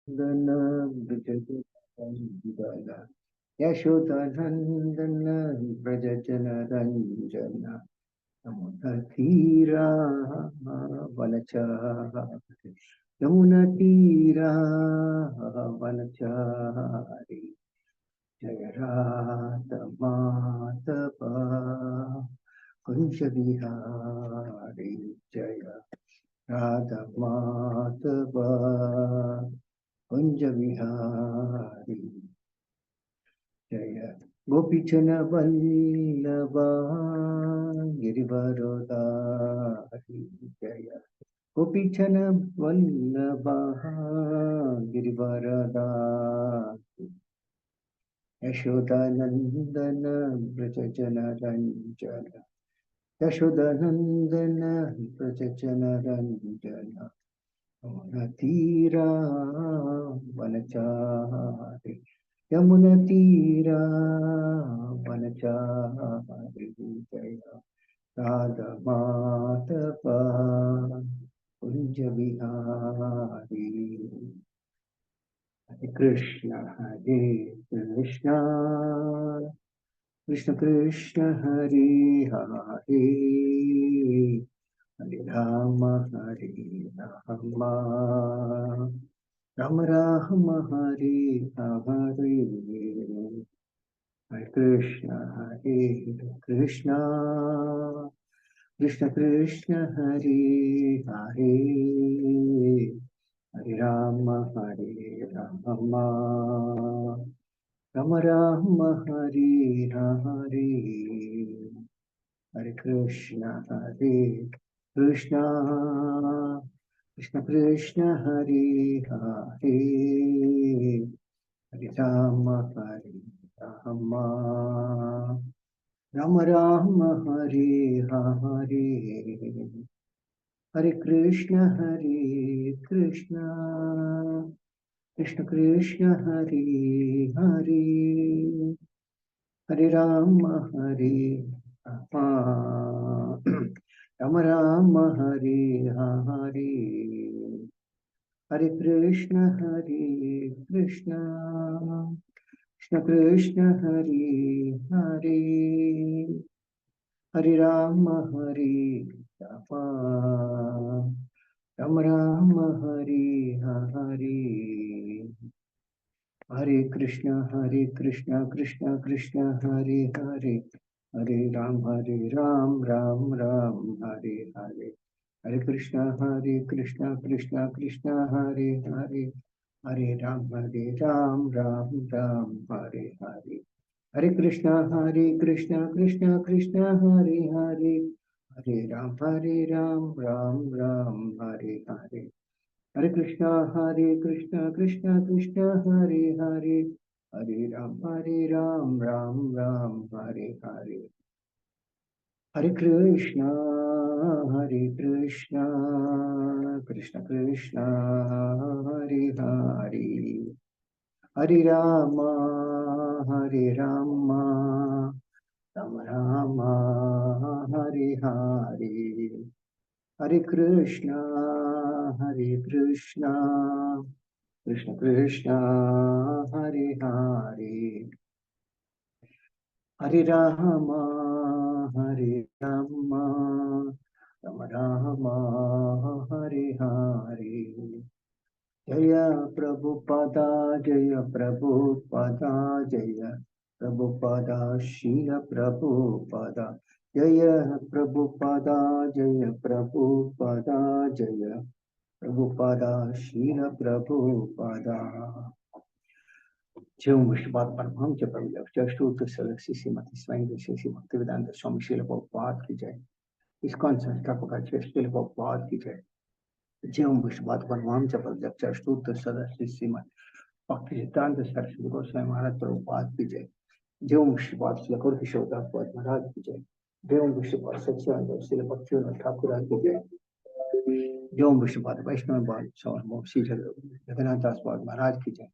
Nandana Yashodanandana Brajajana Ranjana Yamunatira Vanachari Yamunatira Vanachari Jaya Radha Madhava Kunja Vihari Jaya Radha Madhava Kunja Vihari Jaya Gopichana Vallabha Girivarodari Jaya Gopichana Vallabha Girivarodari Yashodanandana Brajajana Ranjana Yashodanandana Brajajana Ranjana Yamunatira Vanachari Yamunatira Vanachari Jaya Radha Madhava Kunja Vihari Hare Krishna Krishna Krishna Krishna Hare Hare Hare Rama Rama Rama Hare Hare Hare Krishna Krishna Krishna Krishna Hare Hare Hare Rama Rama Rama Hare Hare Hare Krishna Krishna Krishna Krishna Hare Hare Hare Rama Rama Rama Rama Hare Hare Hare Krishna Krishna Krishna Krishna Hare Hare Hare Rama Rama Rama Rama Hare Hare Hare Krishna Krishna Krishna Krishna Hare Hare Hare Rama Rama Rama Rama Hare Hare Hare Krishna Krishna Krishna Hare Hare Hare Ram Ram Ram Hare Hare Hare Krishna Krishna Krishna Hare Hare Hare Ram Ram Ram Hare Hare Hare Krishna Krishna Krishna Hare Hare Hare Ram Ram Ram Hare Hare Hare Krishna Krishna Krishna Hare Hare Hare Ram Ram Ram Hare Hare Hare Krishna Krishna Krishna Hare Hare Hare Rama Rama Rama Rama Hare Hare Hare Krishna Krishna Krishna Hare Hare Hare Rama Rama Rama Rama Hare Hare Jaya Prabhupada Jaya Prabhupada Jaya Prabhupada Srila Prabhupada Jaya Prabhupada Jaya Prabhupada Jaya Prabhupada Srila Prabhupada Jai Vishvat Paramahamsa Ch Prabhupada Tirtha Saraswati Srimati Swami Vishesi Bhaktivedanta Swami Srila Prabhupada ki jai. ISKCON Sanस्थापक Srila Prabhupada ki jai. Jai Vishvat Paramahamsa Ch Prabhupada Tirtha Saraswati Srimati Bhaktivedanta Saraswati Goswami Maharaj Prabhupada ki jai. Jai Vishvat Lakur Kishore Prabhupada Maharaj ki jai. Jai Vishvat Satsang Srila Bhaktivedanta Thakur ki jai. Jai Vishvat Vaishnava Bhava Srila Jagannath Das Maharaj ki jai.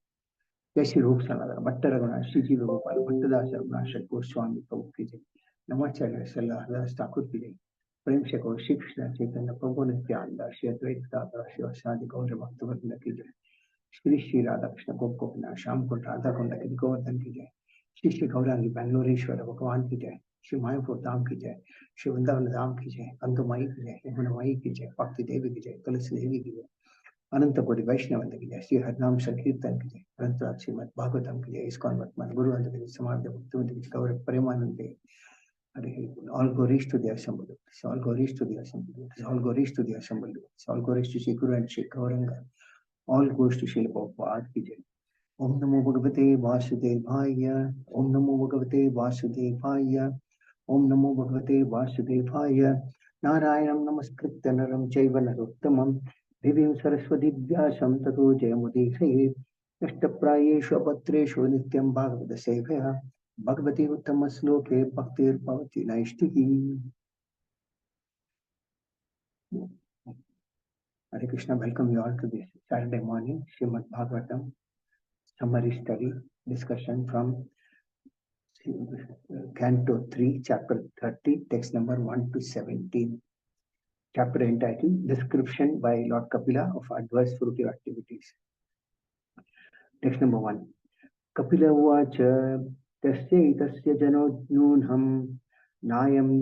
जय श्री रूप सनातन भट्ट रघुनाथ श्री जी गोपाल भट्टदास रघुनाथ गोस्वामी प्रभु की जय नमाचार्य सल्लल्लाहु ठाकुर की जय प्रेम से कहो श्री कृष्ण चैतन्य प्रभु नित्यानंद श्री अद्वैत दाता श्री वासादि गौर भक्तवृंद की जय Shri Shri Radha Krishna Gop Gopinath Sham Kund Radha Kund Giri Govardhan ki jai. Shri Shri Gaurangi Bangaloreshwara Bhagavan ki jai. Shri Mayapur Dham ki jai. Shri Vrindavan Dham ki jai. Kanto Mai ki jai. Yamuna Mai ki jai. Bhakti Devi ki jai. Tulsi Devi ki jai. अनंत कोटि वैष्णव की जय श्री हरिनाम संकीर्तन की जय अनंत श्रीमद भागवतम की जय ISKCON वर्तमान गुरु अंत समाज भक्ति गौर प्रेमानंदे all glories to the assembled all glories to the assembled all glories to the assembled all glories to Shri Guru and Shri Gauranga all goes to Shri Prabhupada की जय ओम नमो भगवते वासुदेवाय ओम नमो भगवते वासुदेवाय ओम नमो भगवते वासुदेवाय नारायणं नमस्कृत्य नरं चैव नरोत्तमं देवीं सरस्वती व्यासं ततो जयमुदीरयेत् नष्टप्रायेषु अपत्रेषु नित्यं भागवत सेवया भगवती उत्तम श्लोके भक्तिर्भवति नैष्टिकी Hare Krishna, welcome you all to this Saturday morning Srimad Bhagavatam summary study discussion from Canto 3, chapter 30, text number 1 to 17. Chapter entitled Description by Lord Kapila of Adverse Fruitive Activities. Text number 1. Kapila uvacha tasya jano nunham nayam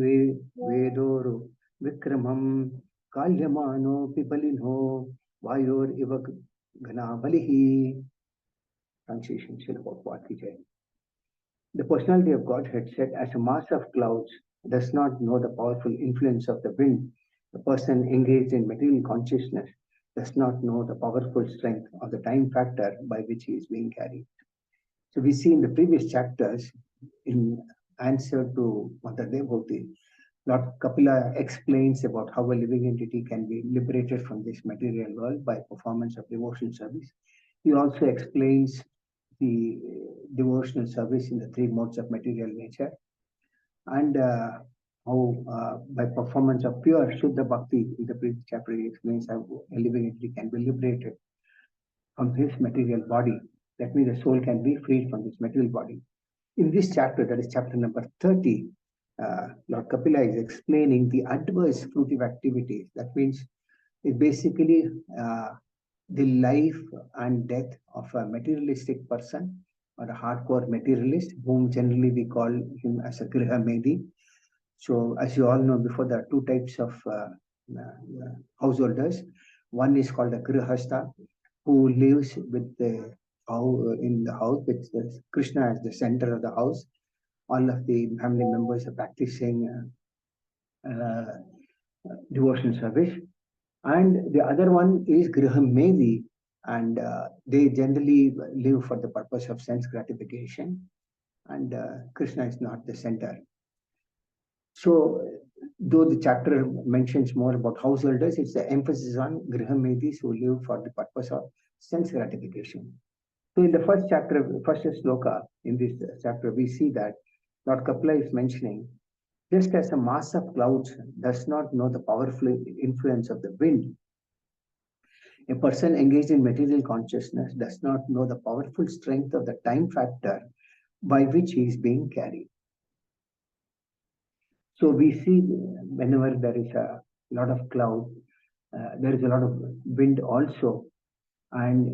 vedoro vikramam kalyamano pipalinho vayor iva ghanavalihi. Translation, Srila Prabhupada ki jai. The personality of Godhead said as a mass of clouds does not know the powerful influence of the wind. The person engaged in material consciousness does not know the powerful strength of the time factor by which he is being carried. So we see in the previous chapters, in answer to Mother Devotee, Lord Kapila explains about how a living entity can be liberated from this material world by performance of devotional service. He also explains the devotional service in the three modes of material nature and how by performance of pure Shuddha Bhakti, in the previous chapter he explains how a living entity can be liberated from his material body. That means the soul can be freed from this material body. In this chapter, that is chapter number 30, Lord Kapila is explaining the adverse fruitive activities. That means it basically the life and death of a materialistic person or a hardcore materialist, whom generally we call him as a Griha Medi. So as you all know, before there are two types of householders. One is called a Grihastha, who lives with the in the house with Krishna as the center of the house. All of the family members are practicing devotional service. And the other one is Grihamedi, and they generally live for the purpose of sense gratification, and Krishna is not the center. So, though the chapter mentions more about householders, it's the emphasis on Grihamedis who live for the purpose of sense gratification. So, in the first chapter, first sloka in this chapter, we see that Lord Kapila is mentioning, just as a mass of clouds does not know the powerful influence of the wind, a person engaged in material consciousness does not know the powerful strength of the time factor by which he is being carried. So we see whenever there is a lot of cloud, there is a lot of wind also, and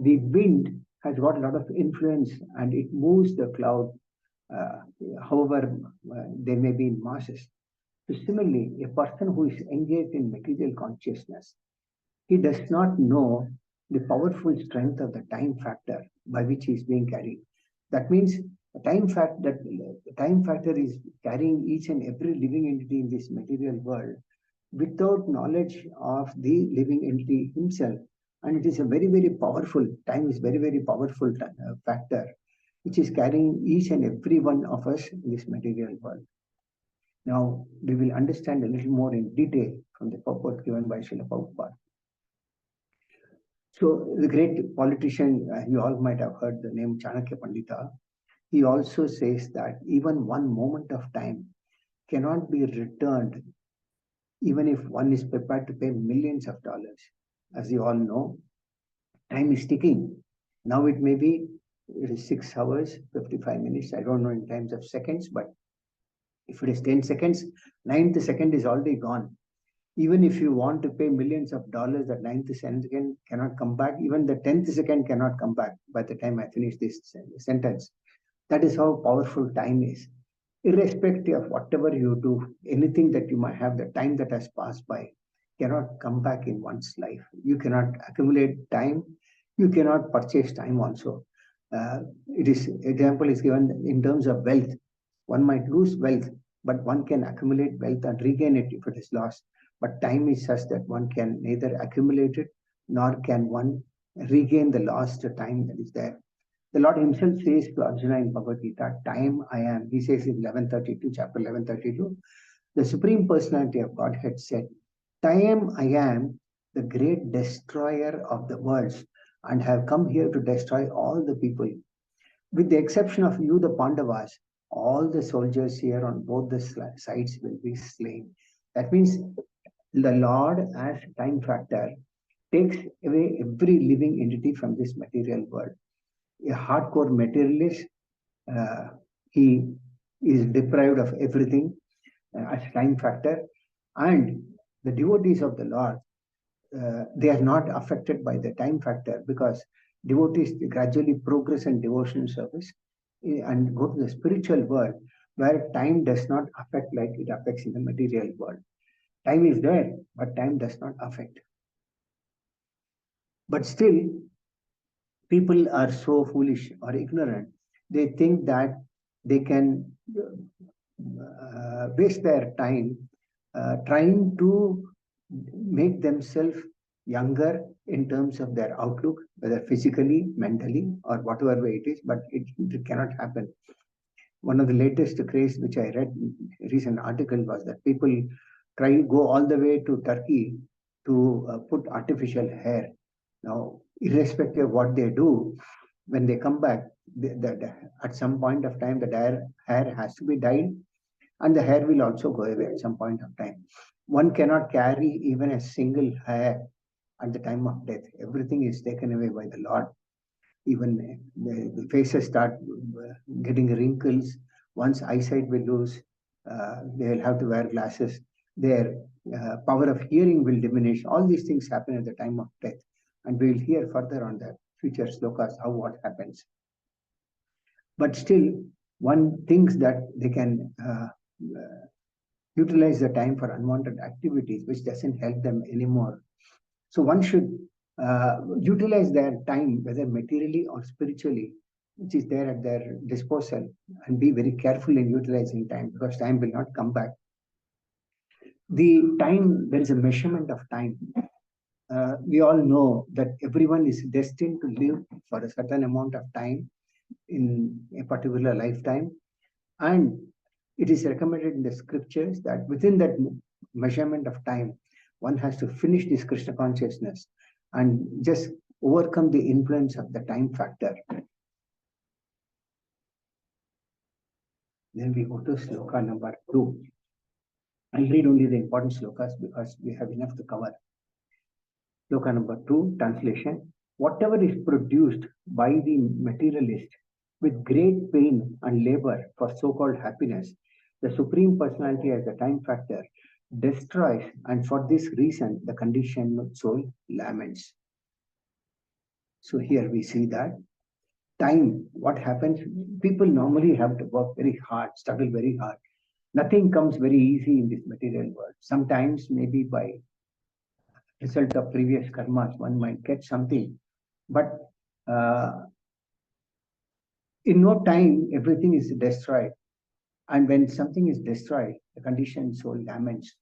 the wind has got a lot of influence and it moves the cloud, however they may be in masses. So similarly, a person who is engaged in material consciousness, he does not know the powerful strength of the time factor by which he is being carried. That means the time factor is carrying each and every living entity in this material world without knowledge of the living entity himself. And it is a very, very powerful, time is very, very powerful factor which is carrying each and every one of us in this material world. Now, we will understand a little more in detail from the purport given by Srila Prabhupada. So, the great politician, you all might have heard the name Chanakya Pandita. He also says that even one moment of time cannot be returned, even if one is prepared to pay millions of dollars. As you all know, time is ticking. Now it may be, it is 6 hours, 55 minutes. I don't know in terms of seconds, but if it is 10 seconds, 9th second is already gone. Even if you want to pay millions of dollars, the 9th second cannot come back. Even the 10th second cannot come back by the time I finish this sentence. That is how powerful time is. Irrespective of whatever you do, anything that you might have, the time that has passed by cannot come back in one's life. You cannot accumulate time. You cannot purchase time also. It is example is given in terms of wealth. One might lose wealth, but one can accumulate wealth and regain it if it is lost. But time is such that one can neither accumulate it nor can one regain the lost time that is there. The Lord Himself says to Arjuna in Bhagavad Gita, time I am. He says in 1132, chapter 1132, the Supreme Personality of Godhead said, time I am the great destroyer of the worlds and have come here to destroy all the people. With the exception of you, the Pandavas, all the soldiers here on both the sides will be slain. That means the Lord, as time factor, takes away every living entity from this material world. A hardcore materialist, he is deprived of everything as time factor, and the devotees of the Lord, they are not affected by the time factor because devotees gradually progress in devotion service and go to the spiritual world where time does not affect like it affects in the material world. Time is there, but time does not affect. But still, people are so foolish or ignorant. They think that they can waste their time trying to make themselves younger in terms of their outlook, whether physically, mentally, or whatever way it is, but it cannot happen. One of the latest craze which I read in a recent article was that people go all the way to Turkey to put artificial hair. Now, irrespective of what they do, when they come back, at some point of time, the hair has to be dyed, and the hair will also go away at some point of time. One cannot carry even a single hair at the time of death. Everything is taken away by the Lord. Even the faces start getting wrinkles. One's eyesight will lose. They will have to wear glasses. Their power of hearing will diminish. All these things happen at the time of death. And we will hear further on the future slokas how what happens. But still, one thinks that they can utilize the time for unwanted activities, which doesn't help them anymore. So one should utilize their time, whether materially or spiritually, which is there at their disposal, and be very careful in utilizing time because time will not come back. The time, there is a measurement of time. We all know that everyone is destined to live for a certain amount of time in a particular lifetime. And it is recommended in the scriptures that within that measurement of time, one has to finish this Krishna consciousness and just overcome the influence of the time factor. Then we go to sloka number 2. I'll read only the important slokas because we have enough to cover. Sloka number 2, translation. Whatever is produced by the materialist with great pain and labor for so-called happiness, the Supreme Personality as the time factor destroys, and for this reason, the conditioned soul laments. So here we see that time, what happens, people normally have to work very hard, struggle very hard. Nothing comes very easy in this material world. Sometimes maybe by result of previous karmas, one might get something. But in no time, everything is destroyed. And when something is destroyed, the conditioned soul laments.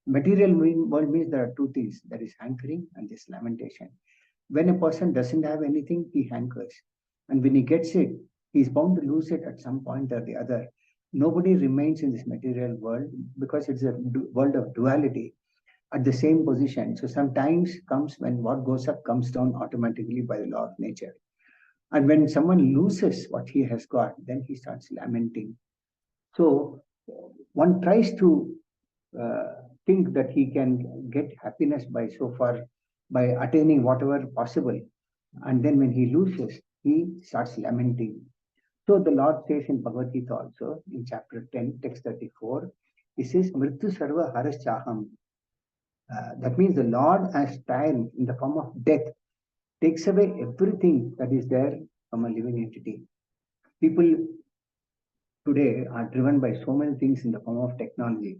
Material world means there are two things. There is hankering and this lamentation. When a person doesn't have anything, he hankers. And when he gets it, he's bound to lose it at some point or the other. Nobody remains in this material world because it's a world of duality at the same position. So sometimes comes when what goes up comes down automatically by the law of nature. And when someone loses what he has got, then he starts lamenting. So one tries to think that he can get happiness by so far, by attaining whatever possible. And then when he loses, he starts lamenting. So the Lord says in Bhagavad Gita also, in chapter 10, text 34, he says, Mrityu sarva haraschaham. That means the Lord as time in the form of death takes away everything that is there from a living entity. People today are driven by so many things in the form of technology.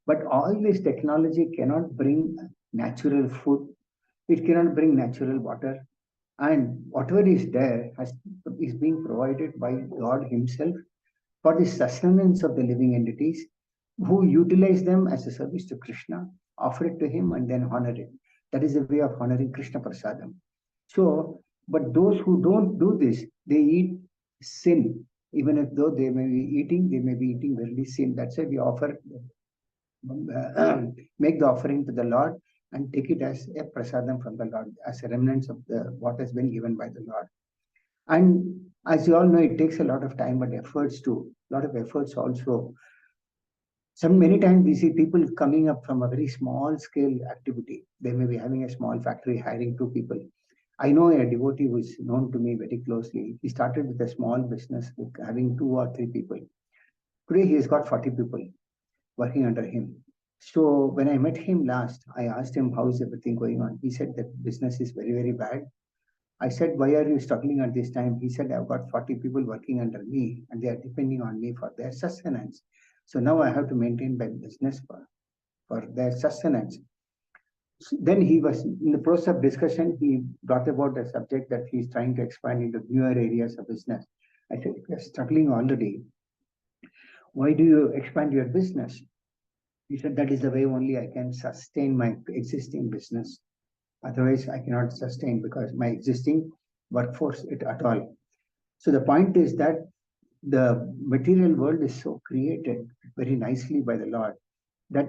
But all this technology cannot bring natural food, it cannot bring natural water, and whatever is there is being provided by God Himself for the sustenance of the living entities who utilize them as a service to Krishna, offer it to Him, and then honor it. That is the way of honoring Krishna Prasadam. So, but those who don't do this, they eat sin. Even if though they may be eating very sin. That's why we offer, make the offering to the Lord and take it as a prasadam from the Lord, as a remnants of what has been given by the Lord. And as you all know, it takes a lot of time, but efforts too. A lot of efforts also. Many times we see people coming up from a very small scale activity. They may be having a small factory, hiring 2 people. I know a devotee who is known to me very closely. He started with a small business with having 2 or 3 people. Today he has got 40 people working under him. So when I met him last, I asked him, how is everything going on? He said that business is very, very bad. I said, why are you struggling at this time? He said, I've got 40 people working under me and they are depending on me for their sustenance. So now I have to maintain my business for their sustenance. Then he was in the process of discussion, he brought about a subject that he's trying to expand into newer areas of business. I said, if you're struggling already, why do you expand your business? He said, that is the way only I can sustain my existing business. Otherwise, I cannot sustain because my existing workforce it at all. So the point is that the material world is so created very nicely by the Lord that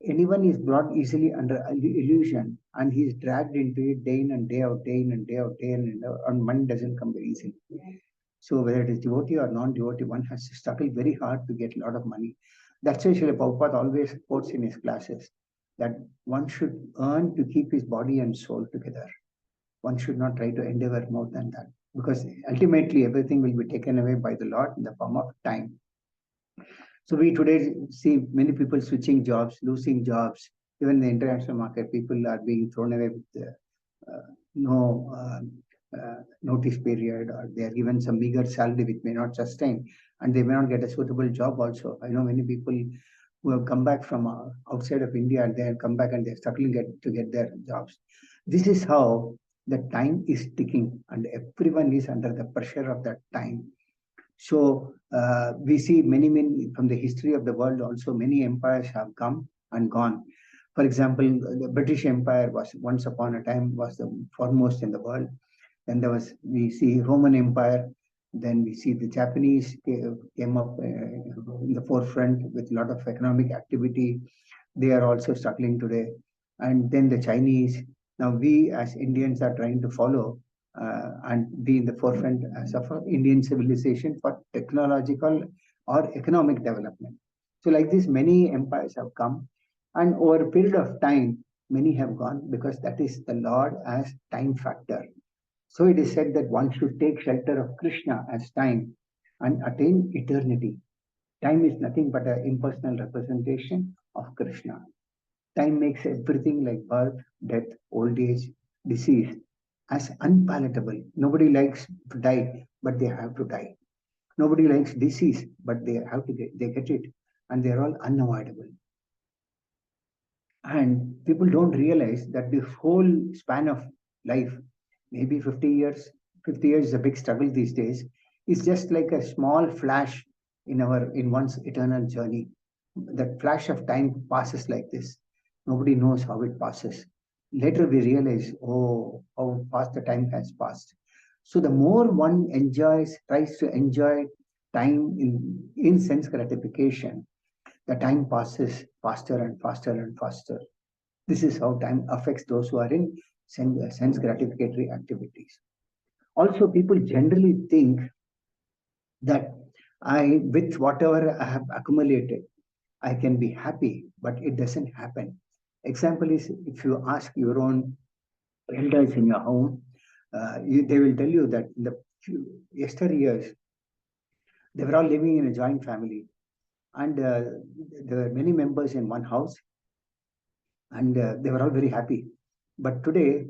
anyone is brought easily under illusion and he is dragged into it day in and day out, day in and day out, day in and day out, and money doesn't come very easily. So whether it is devotee or non-devotee, one has to struggle very hard to get a lot of money. That's why Srila Prabhupada always quotes in his classes that one should earn to keep his body and soul together. One should not try to endeavor more than that, because ultimately everything will be taken away by the Lord in the form of time. So we today see many people switching jobs, losing jobs. Even in the international market, people are being thrown away with no notice period, or they are given some meager salary which may not sustain, and they may not get a suitable job also. I know many people who have come back from outside of India and they have come back and they're struggling to get their jobs. This is how the time is ticking and everyone is under the pressure of that time. So we see many from the history of the world also, many empires have come and gone. For example, the British Empire was once upon a time was the foremost in the world. Then we see Roman Empire. Then we see the Japanese came up in the forefront with a lot of economic activity. They are also struggling today. And then the Chinese. Now we as Indians are trying to follow and be in the forefront as of Indian civilization for technological or economic development. So like this, many empires have come, and over a period of time, many have gone because that is the Lord as time factor. So it is said that one should take shelter of Krishna as time and attain eternity. Time is nothing but an impersonal representation of Krishna. Time makes everything like birth, death, old age, disease as unpalatable. Nobody likes to die, but they have to die. Nobody likes disease, but they get it, and they're all unavoidable. And people don't realize that the whole span of life, maybe 50 years, 50 years is a big struggle these days, is just like a small flash in one's eternal journey. That flash of time passes like this. Nobody knows how it passes. Later we realize, oh, how fast the time has passed. So the more one tries to enjoy time in sense gratification, the time passes faster and faster and faster. This is how time affects those who are in sense gratificatory activities. Also, people generally think that with whatever I have accumulated, I can be happy, but it doesn't happen. Example is if you ask your own elders in your home, they will tell you that in the yesteryears, they were all living in a joint family, and there were many members in one house, and they were all very happy. But today,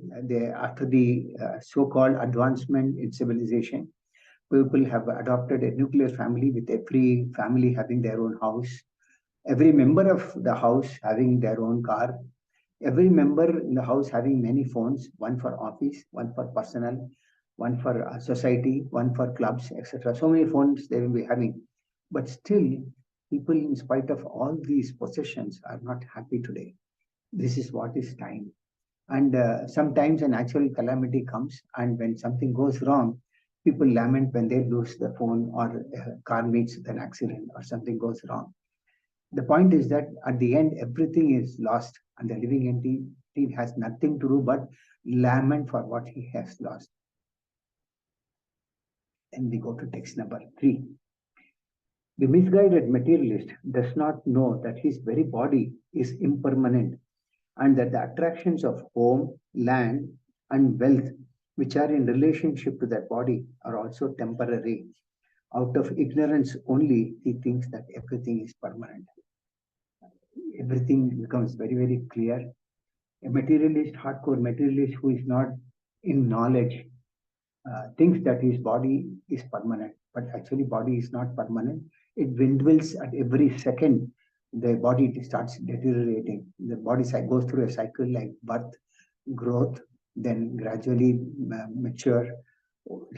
after the so-called advancement in civilization, people have adopted a nuclear family with every family having their own house, every member of the house having their own car, every member in the house having many phones, one for office, one for personal, one for society, one for clubs, etc. So many phones they will be having. But still, people, in spite of all these possessions, are not happy today. This is what is time. And sometimes a natural calamity comes, and when something goes wrong, people lament when they lose the phone or a car meets with an accident or something goes wrong. The point is that at the end, everything is lost, and the living entity has nothing to do but lament for what he has lost. And we go to text number 3. The misguided materialist does not know that his very body is impermanent and that the attractions of home, land, and wealth, which are in relationship to that body, are also temporary. Out of ignorance only, he thinks that everything is permanent. Everything becomes very, very clear. A materialist, hardcore materialist who is not in knowledge, thinks that his body is permanent, but actually body is not permanent. It dwindles at every second. The body starts deteriorating. The body goes through a cycle like birth, growth, then gradually mature,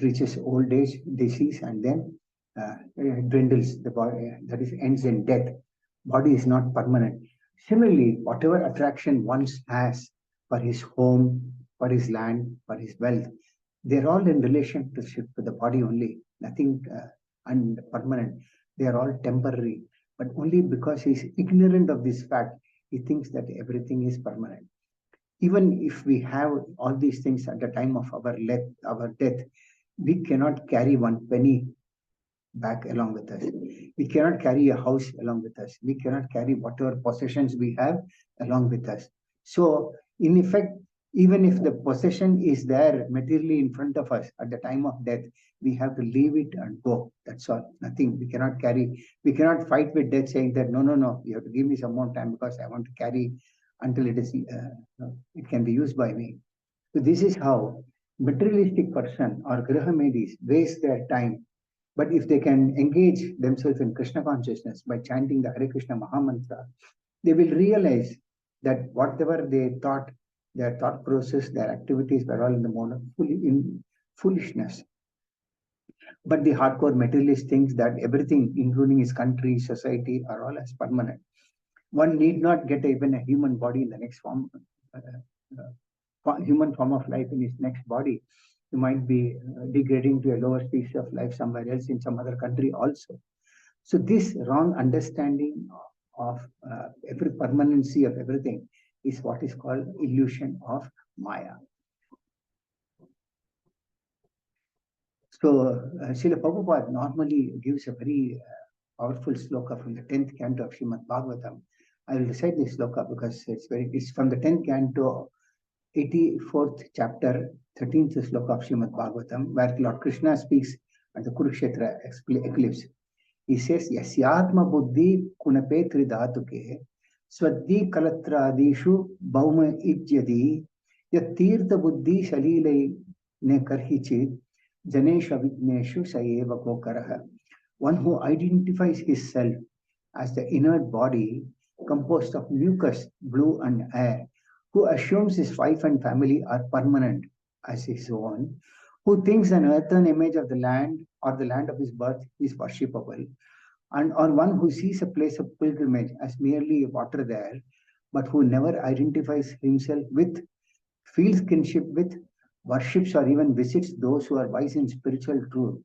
reaches old age, disease, and then dwindles. The body, that is, ends in death. Body is not permanent. Similarly, whatever attraction one has for his home, for his land, for his wealth, they're all in relationship to the body only, nothing and permanent. They are all temporary. But only because he's ignorant of this fact, he thinks that everything is permanent. Even if we have all these things at the time of our death, we cannot carry one penny back along with us. We cannot carry a house along with us. We cannot carry whatever possessions we have along with us. So, in effect, even if the possession is there materially in front of us at the time of death, we have to leave it and go. That's all. Nothing. We cannot carry. We cannot fight with death saying that no, no, no. You have to give me some more time because I want to carry until it can be used by me. So this is how materialistic person or Grahamedis waste their time. But if they can engage themselves in Krishna consciousness by chanting the Hare Krishna Mahamantra, they will realize that whatever they thought, their thought process, their activities were all in the mode of foolishness. But the hardcore materialist thinks that everything, including his country, society, are all as permanent. One need not get even a human body in the next form, human form of life in his next body. You might be degrading to a lower species of life somewhere else in some other country also. So this wrong understanding of every permanency of everything is what is called illusion of Maya. So Srila Prabhupada normally gives a very powerful sloka from the 10th canto of Srimad Bhagavatam. I will recite this sloka because it's from the 10th canto, 84th chapter, 13th sloka of Srimad Bhagavatam, where Lord Krishna speaks at the Kurukshetra eclipse. He says, Yasyatma buddhi kunape tridhatuke swaddi kalatradishu bhauma ijyadi yat tirtha buddhi shalile ne karhichit janesha vigneshu sayeva kokaraha. One who identifies his self as the inert body composed of mucus, blue, and air, who assumes his wife and family are permanent as his own, who thinks an earthen image of the land or the land of his birth is worshipable, and or one who sees a place of pilgrimage as merely water there, but who never identifies himself with, feels kinship with, worships or even visits those who are wise in spiritual truth.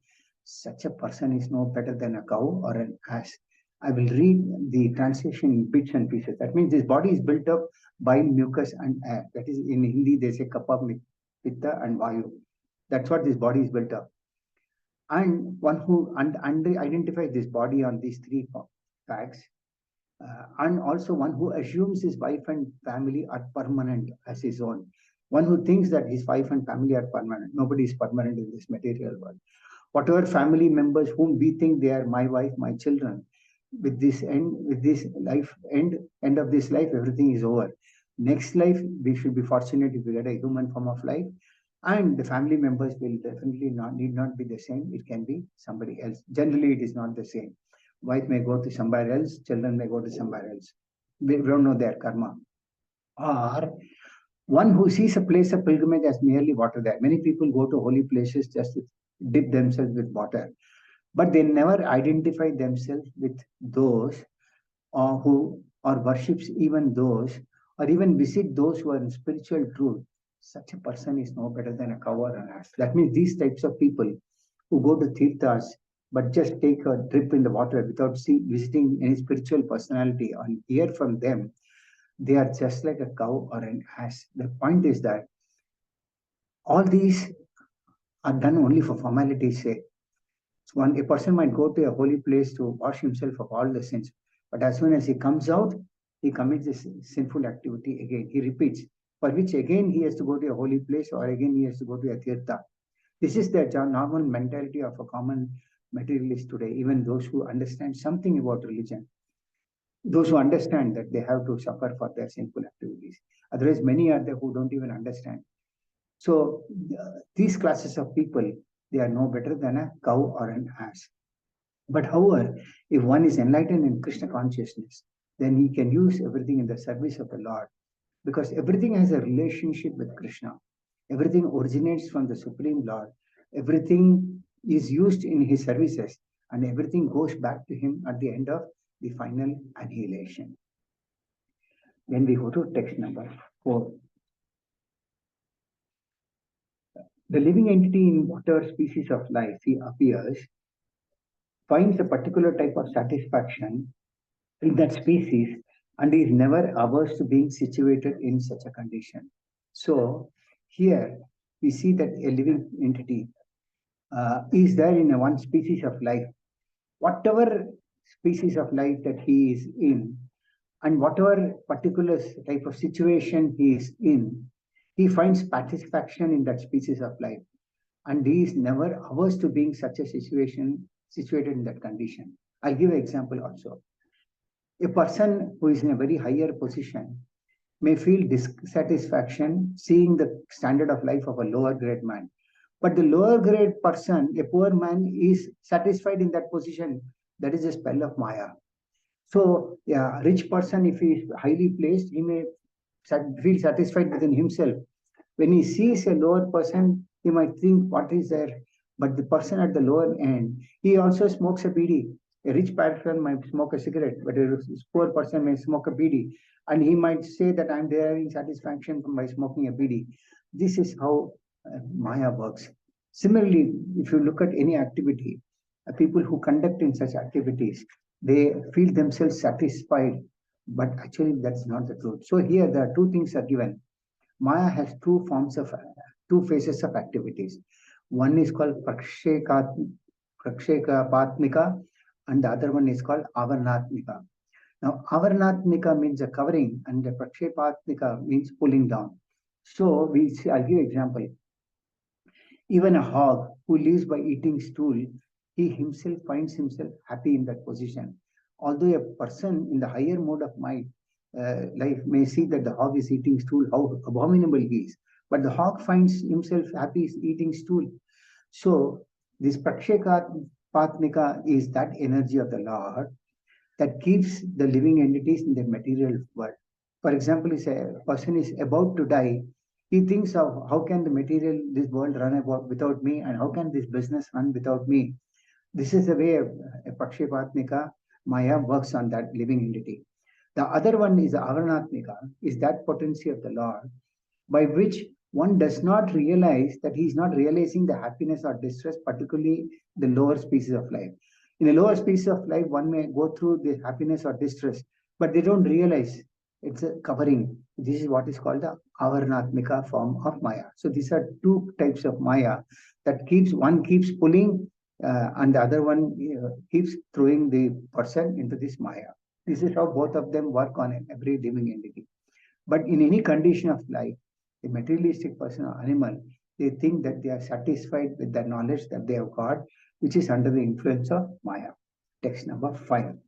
Such a person is no better than a cow or an ass. I will read the translation in bits and pieces. That means this body is built up by mucus and air. That is, in Hindi, they say kapha, pitta, and vayu. That's what this body is built up. And one who identifies this body on these three facts, and also one who assumes his wife and family are permanent as his own. One who thinks that his wife and family are permanent. Nobody is permanent in this material world. Whatever family members whom we think they are my wife, my children, with this life, end of this life, everything is over. Next life, we should be fortunate if we get a human form of life, and the family members will definitely need not be the same. It can be somebody else. Generally, it is not the same. Wife may go to somewhere else, children may go to somewhere else. We don't know their karma. Or one who sees a place of pilgrimage as merely water there. Many people go to holy places just to dip themselves with water, but they never identify themselves with those who or worships even those or even visit those who are in spiritual truth. Such a person is no better than a cow or an ass. That means these types of people who go to Tirthas but just take a dip in the water without visiting any spiritual personality and hear from them, they are just like a cow or an ass. The point is that all these are done only for formality's sake. A person might go to a holy place to wash himself of all the sins, but as soon as he comes out, he commits this sinful activity again. He repeats, for which again he has to go to a holy place or again he has to go to a tirtha. This is the normal mentality of a common materialist today, even those who understand something about religion. Those who understand that they have to suffer for their sinful activities. Otherwise, many are there who don't even understand. So these classes of people, they are no better than a cow or an ass. But however, if one is enlightened in Krishna consciousness, then he can use everything in the service of the Lord, because everything has a relationship with Krishna. Everything originates from the Supreme Lord. Everything is used in his services, and everything goes back to him at the end of the final annihilation. Then we go to text number 4. The living entity in whatever species of life he appears finds a particular type of satisfaction in that species and is never averse to being situated in such a condition. So here we see that a living entity is there in one species of life. Whatever species of life that he is in, and whatever particular type of situation he is in, he finds satisfaction in that species of life. And he is never averse to being such a situation, situated in that condition. I'll give an example also. A person who is in a very higher position may feel dissatisfaction seeing the standard of life of a lower grade man. But the lower grade person, a poor man, is satisfied in that position. That is a spell of Maya. So, a rich person, if he is highly placed, he may feel satisfied within himself. When he sees a lower person, he might think, what is there? But the person at the lower end, he also smokes a bidi. A rich person might smoke a cigarette, but a poor person may smoke a bidi. And he might say that I'm deriving satisfaction by smoking a bidi. This is how Maya works. Similarly, if you look at any activity, people who conduct in such activities, they feel themselves satisfied, but actually that's not the truth. So here there are two things are given. Maya has two phases of activities. One is called Prakshekapatmika, and the other one is called Avarnatmika. Now, Avarnatmika means a covering, and the Prakshekapatmika means pulling down. So I'll give an example. Even a hog who lives by eating stool, he himself finds himself happy in that position. Although a person in the higher mode of mind, life may see that the hog is eating stool, how abominable he is. But the hog finds himself happy eating stool. So this Prakshekapatmika is that energy of the Lord that keeps the living entities in the material world. For example, if a person is about to die, he thinks of how can this world run about without me, and how can this business run without me. This is the way a Prakshekapatmika Maya works on that living entity. The other one is the Avarnatmika, is that potency of the Lord, by which one does not realize that he is not realizing the happiness or distress, particularly the lower species of life. In a lower species of life, one may go through the happiness or distress, but they don't realize it's a covering. This is what is called the Avarnatmika form of Maya. So these are two types of Maya that one keeps pulling and the other one keeps throwing the person into this Maya. This is how both of them work on every living entity. But in any condition of life, a materialistic person or animal, they think that they are satisfied with the knowledge that they have got, which is under the influence of Maya. Text number 5.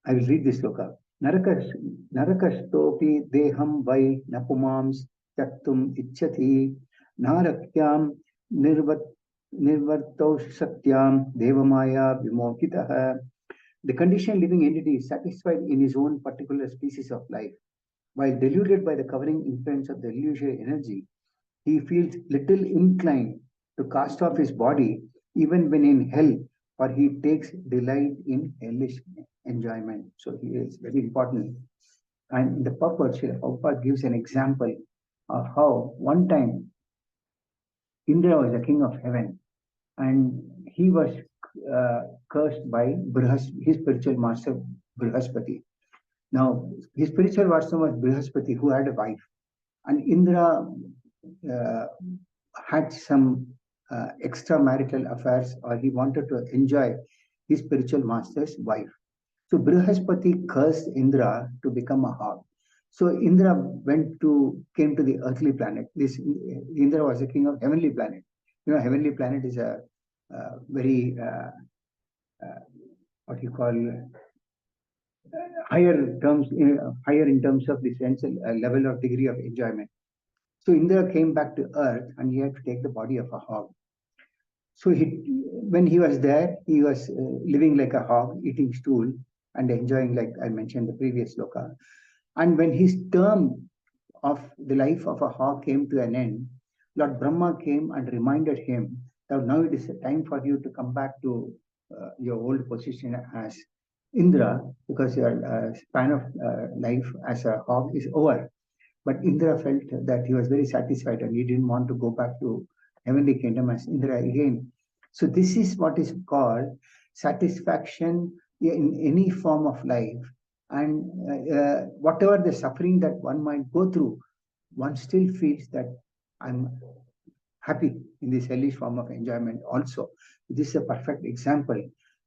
I will read this sloka. Narakas, Narakastopi deham vai napumams tyaktum icchati narakyam nirvat nirvartosh satyam devamaya vimokitaha. The conditioned living entity is satisfied in his own particular species of life. While deluded by the covering influence of the illusory energy, he feels little inclined to cast off his body even when in hell, for he takes delight in hellish enjoyment. So he is very important. And in the purport, Srila Prabhupada gives an example of how one time Indra was the king of heaven and he was cursed by his spiritual master Brihaspati. Now, his spiritual master was Brihaspati, who had a wife, and Indra uh, had some extramarital affairs, or he wanted to enjoy his spiritual master's wife. So Brihaspati cursed Indra to become a hog. So Indra came to the earthly planet. This Indra was the king of heavenly planet. You know, heavenly planet is a very what you call higher in terms of the sense level of degree of enjoyment. So Indra came back to earth and he had to take the body of a hog. So when he was there, he was living like a hog, eating stool and enjoying, like I mentioned the previous sloka. And when his term of the life of a hog came to an end, Lord Brahma came and reminded him that now it is time for you to come back to your old position as Indra, because your span of life as a hog is over. But Indra felt that he was very satisfied and he didn't want to go back to heavenly kingdom as Indra again. So this is what is called satisfaction in any form of life. And whatever the suffering that one might go through, one still feels that I'm happy in this hellish form of enjoyment also. This is a perfect example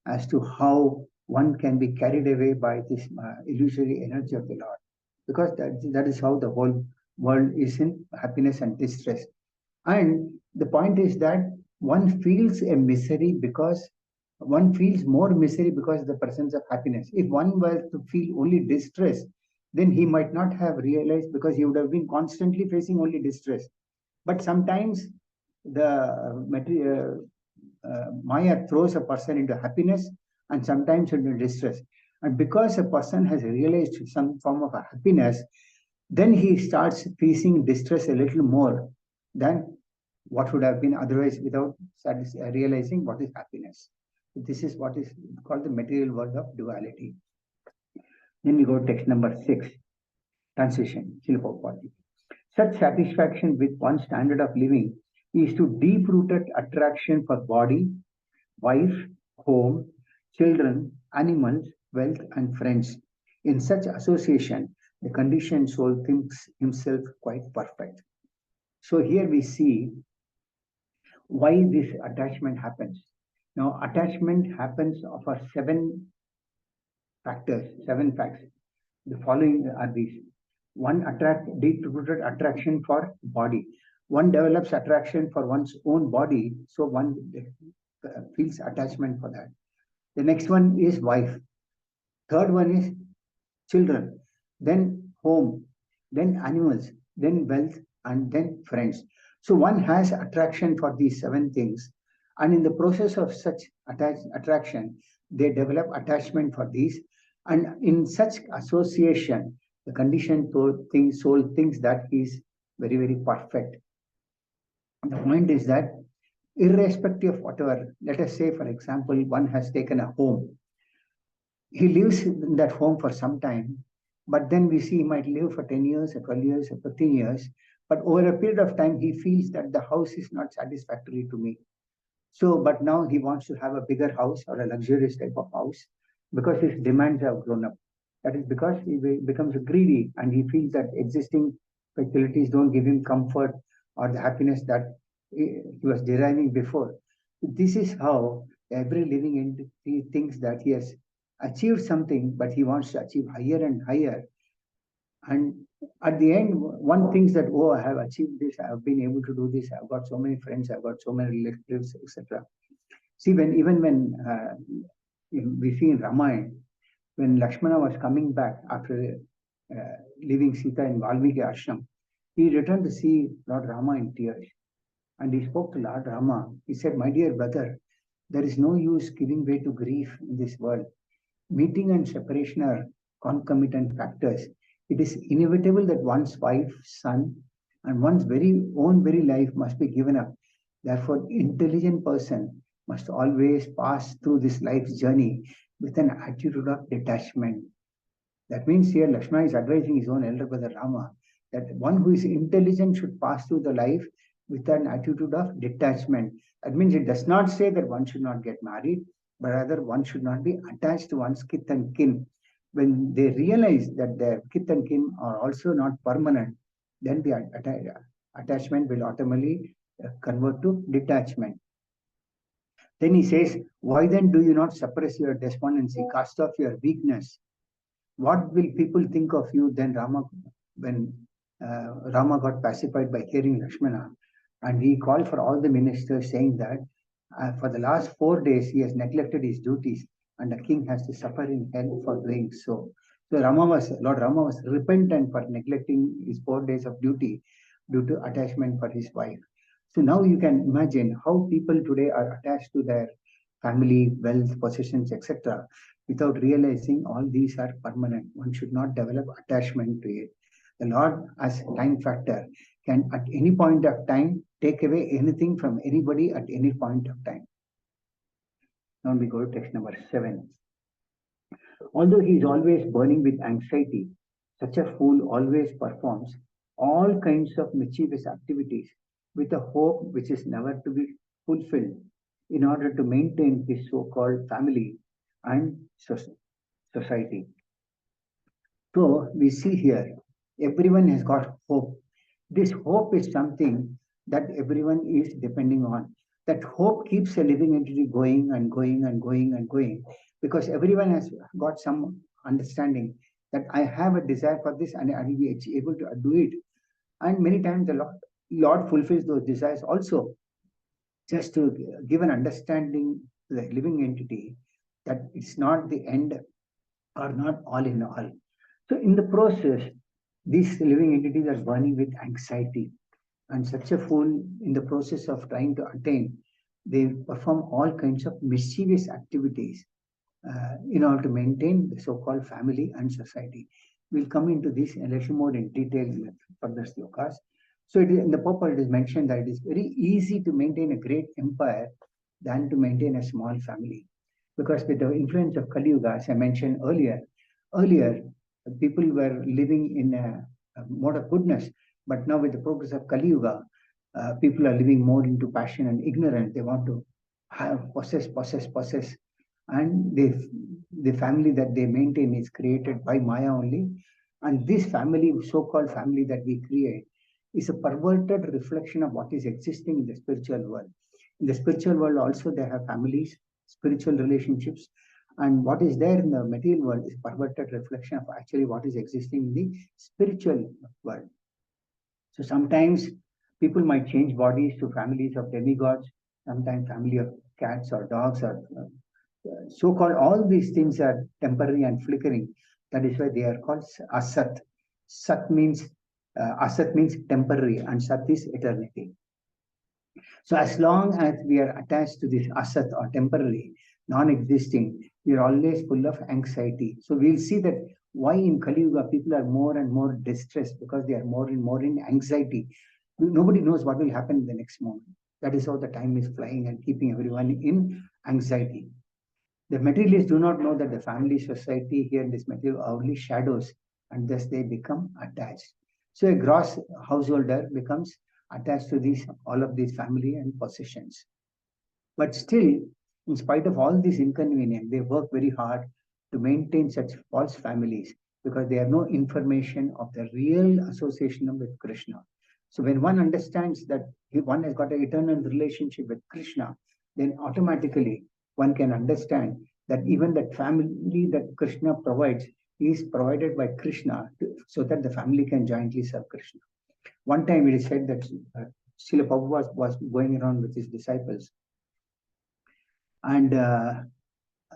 as to how one can be carried away by this illusory energy of the Lord. Because that is how the whole world is in happiness and distress. And the point is that one feels a misery because one feels more misery because of the presence of happiness. If one were to feel only distress, then he might not have realized, because he would have been constantly facing only distress. But sometimes the Maya throws a person into happiness and sometimes into distress. And because a person has realized some form of a happiness, then he starts facing distress a little more than what would have been otherwise without realizing what is happiness. This is what is called the material world of duality. Then we go to text number 6, transition, Silpopati. Such satisfaction with one standard of living is to deep-rooted attraction for body, wife, home, children, animals, wealth, and friends. In such association, the conditioned soul thinks himself quite perfect. So here we see why this attachment happens. Now, attachment happens for 7 factors, 7 facts. The following are these. One, deep-rooted attraction for body. One develops attraction for one's own body, so one feels attachment for that. The next one is wife. Third one is children, then home, then animals, then wealth, and then friends. So one has attraction for these 7 things, and in the process of such attraction, they develop attachment for these, and in such association, the conditioned soul thinks that he is very, very perfect. The point is that irrespective of whatever, let us say, for example, one has taken a home. He lives in that home for some time, but then we see he might live for 10 years, or 12 years, or 15 years. But over a period of time, he feels that the house is not satisfactory to me. So, but now he wants to have a bigger house or a luxurious type of house because his demands have grown up. That is because he becomes greedy and he feels that existing facilities don't give him comfort or the happiness that he was deriving before. This is how every living entity thinks that he has achieved something, but he wants to achieve higher and higher. And at the end, one thinks that, oh, I have achieved this, I have been able to do this, I've got so many friends, I've got so many relatives, etc. See, even when we see in Ramayana, when Lakshmana was coming back after leaving Sita in Valmiki ashram, he returned to see Lord Rama in tears. And he spoke to Lord Rama. He said, "My dear brother, there is no use giving way to grief in this world. Meeting and separation are concomitant factors. It is inevitable that one's wife, son, and one's very life must be given up. Therefore, intelligent person must always pass through this life's journey with an attitude of detachment." That means here Lakshmana is advising his own elder brother Rama that one who is intelligent should pass through the life with an attitude of detachment. That means it does not say that one should not get married, but rather one should not be attached to one's kith and kin. When they realize that their kith and kin are also not permanent, then the attachment will automatically convert to detachment. Then he says, "Why then do you not suppress your despondency, cast off your weakness? What will people think of you?" Then when Rama got pacified by hearing Lakshmana, and he called for all the ministers, saying that for the last 4 days he has neglected his duties, and the king has to suffer in hell for doing so. So Lord Rama was repentant for neglecting his 4 days of duty due to attachment for his wife. So now you can imagine how people today are attached to their family, wealth, possessions, etc., without realizing all these are permanent. One should not develop attachment to it. The Lord, as time factor, can at any point of time take away anything from anybody at any point of time. Now we go to text number 7. Although he is always burning with anxiety, such a fool always performs all kinds of mischievous activities with a hope which is never to be fulfilled in order to maintain his so-called family and society. So we see here, everyone has got hope. This hope is something that everyone is depending on. That hope keeps a living entity going and going and going and going, because everyone has got some understanding that I have a desire for this and I will be able to do it. And many times the Lord fulfills those desires also, just to give an understanding to the living entity that it's not the end or not all in all. So in the process, these living entities are burning with anxiety, and such a fool, in the process of trying to attain, they perform all kinds of mischievous activities in order to maintain the so-called family and society. We'll come into this a little more in detail in further slokas. So in the purport, it is mentioned that it is very easy to maintain a great empire than to maintain a small family. Because with the influence of Kali Yuga, as I mentioned earlier, people were living in a mode of goodness. But now with the progress of Kali Yuga, people are living more into passion and ignorance. They want to possess. And the family that they maintain is created by Maya only. And this family, so-called family that we create, is a perverted reflection of what is existing in the spiritual world. In the spiritual world also, they have families, spiritual relationships, and what is there in the material world is perverted reflection of actually what is existing in the spiritual world. So sometimes people might change bodies to families of demigods, sometimes family of cats or dogs, or so-called all these things are temporary and flickering. That is why they are called asat. Asat means temporary, and sat is eternity. So as long as we are attached to this asat or temporary, non-existing, we are always full of anxiety. So we'll see that why in Kali Yuga people are more and more distressed, because they are more and more in anxiety. Nobody knows what will happen in the next moment. That is how the time is flying and keeping everyone in anxiety. The materialists do not know that the family, society here in this material are only shadows, and thus they become attached. So a gross householder becomes attached to all of these family and possessions. But still, in spite of all this inconvenience, they work very hard to maintain such false families, because they have no information of the real association with Krishna. So when one understands that one has got an eternal relationship with Krishna, then automatically one can understand that even that family that Krishna provides is provided by Krishna so that the family can jointly serve Krishna. One time it is said that Srila Prabhu was going around with his disciples, and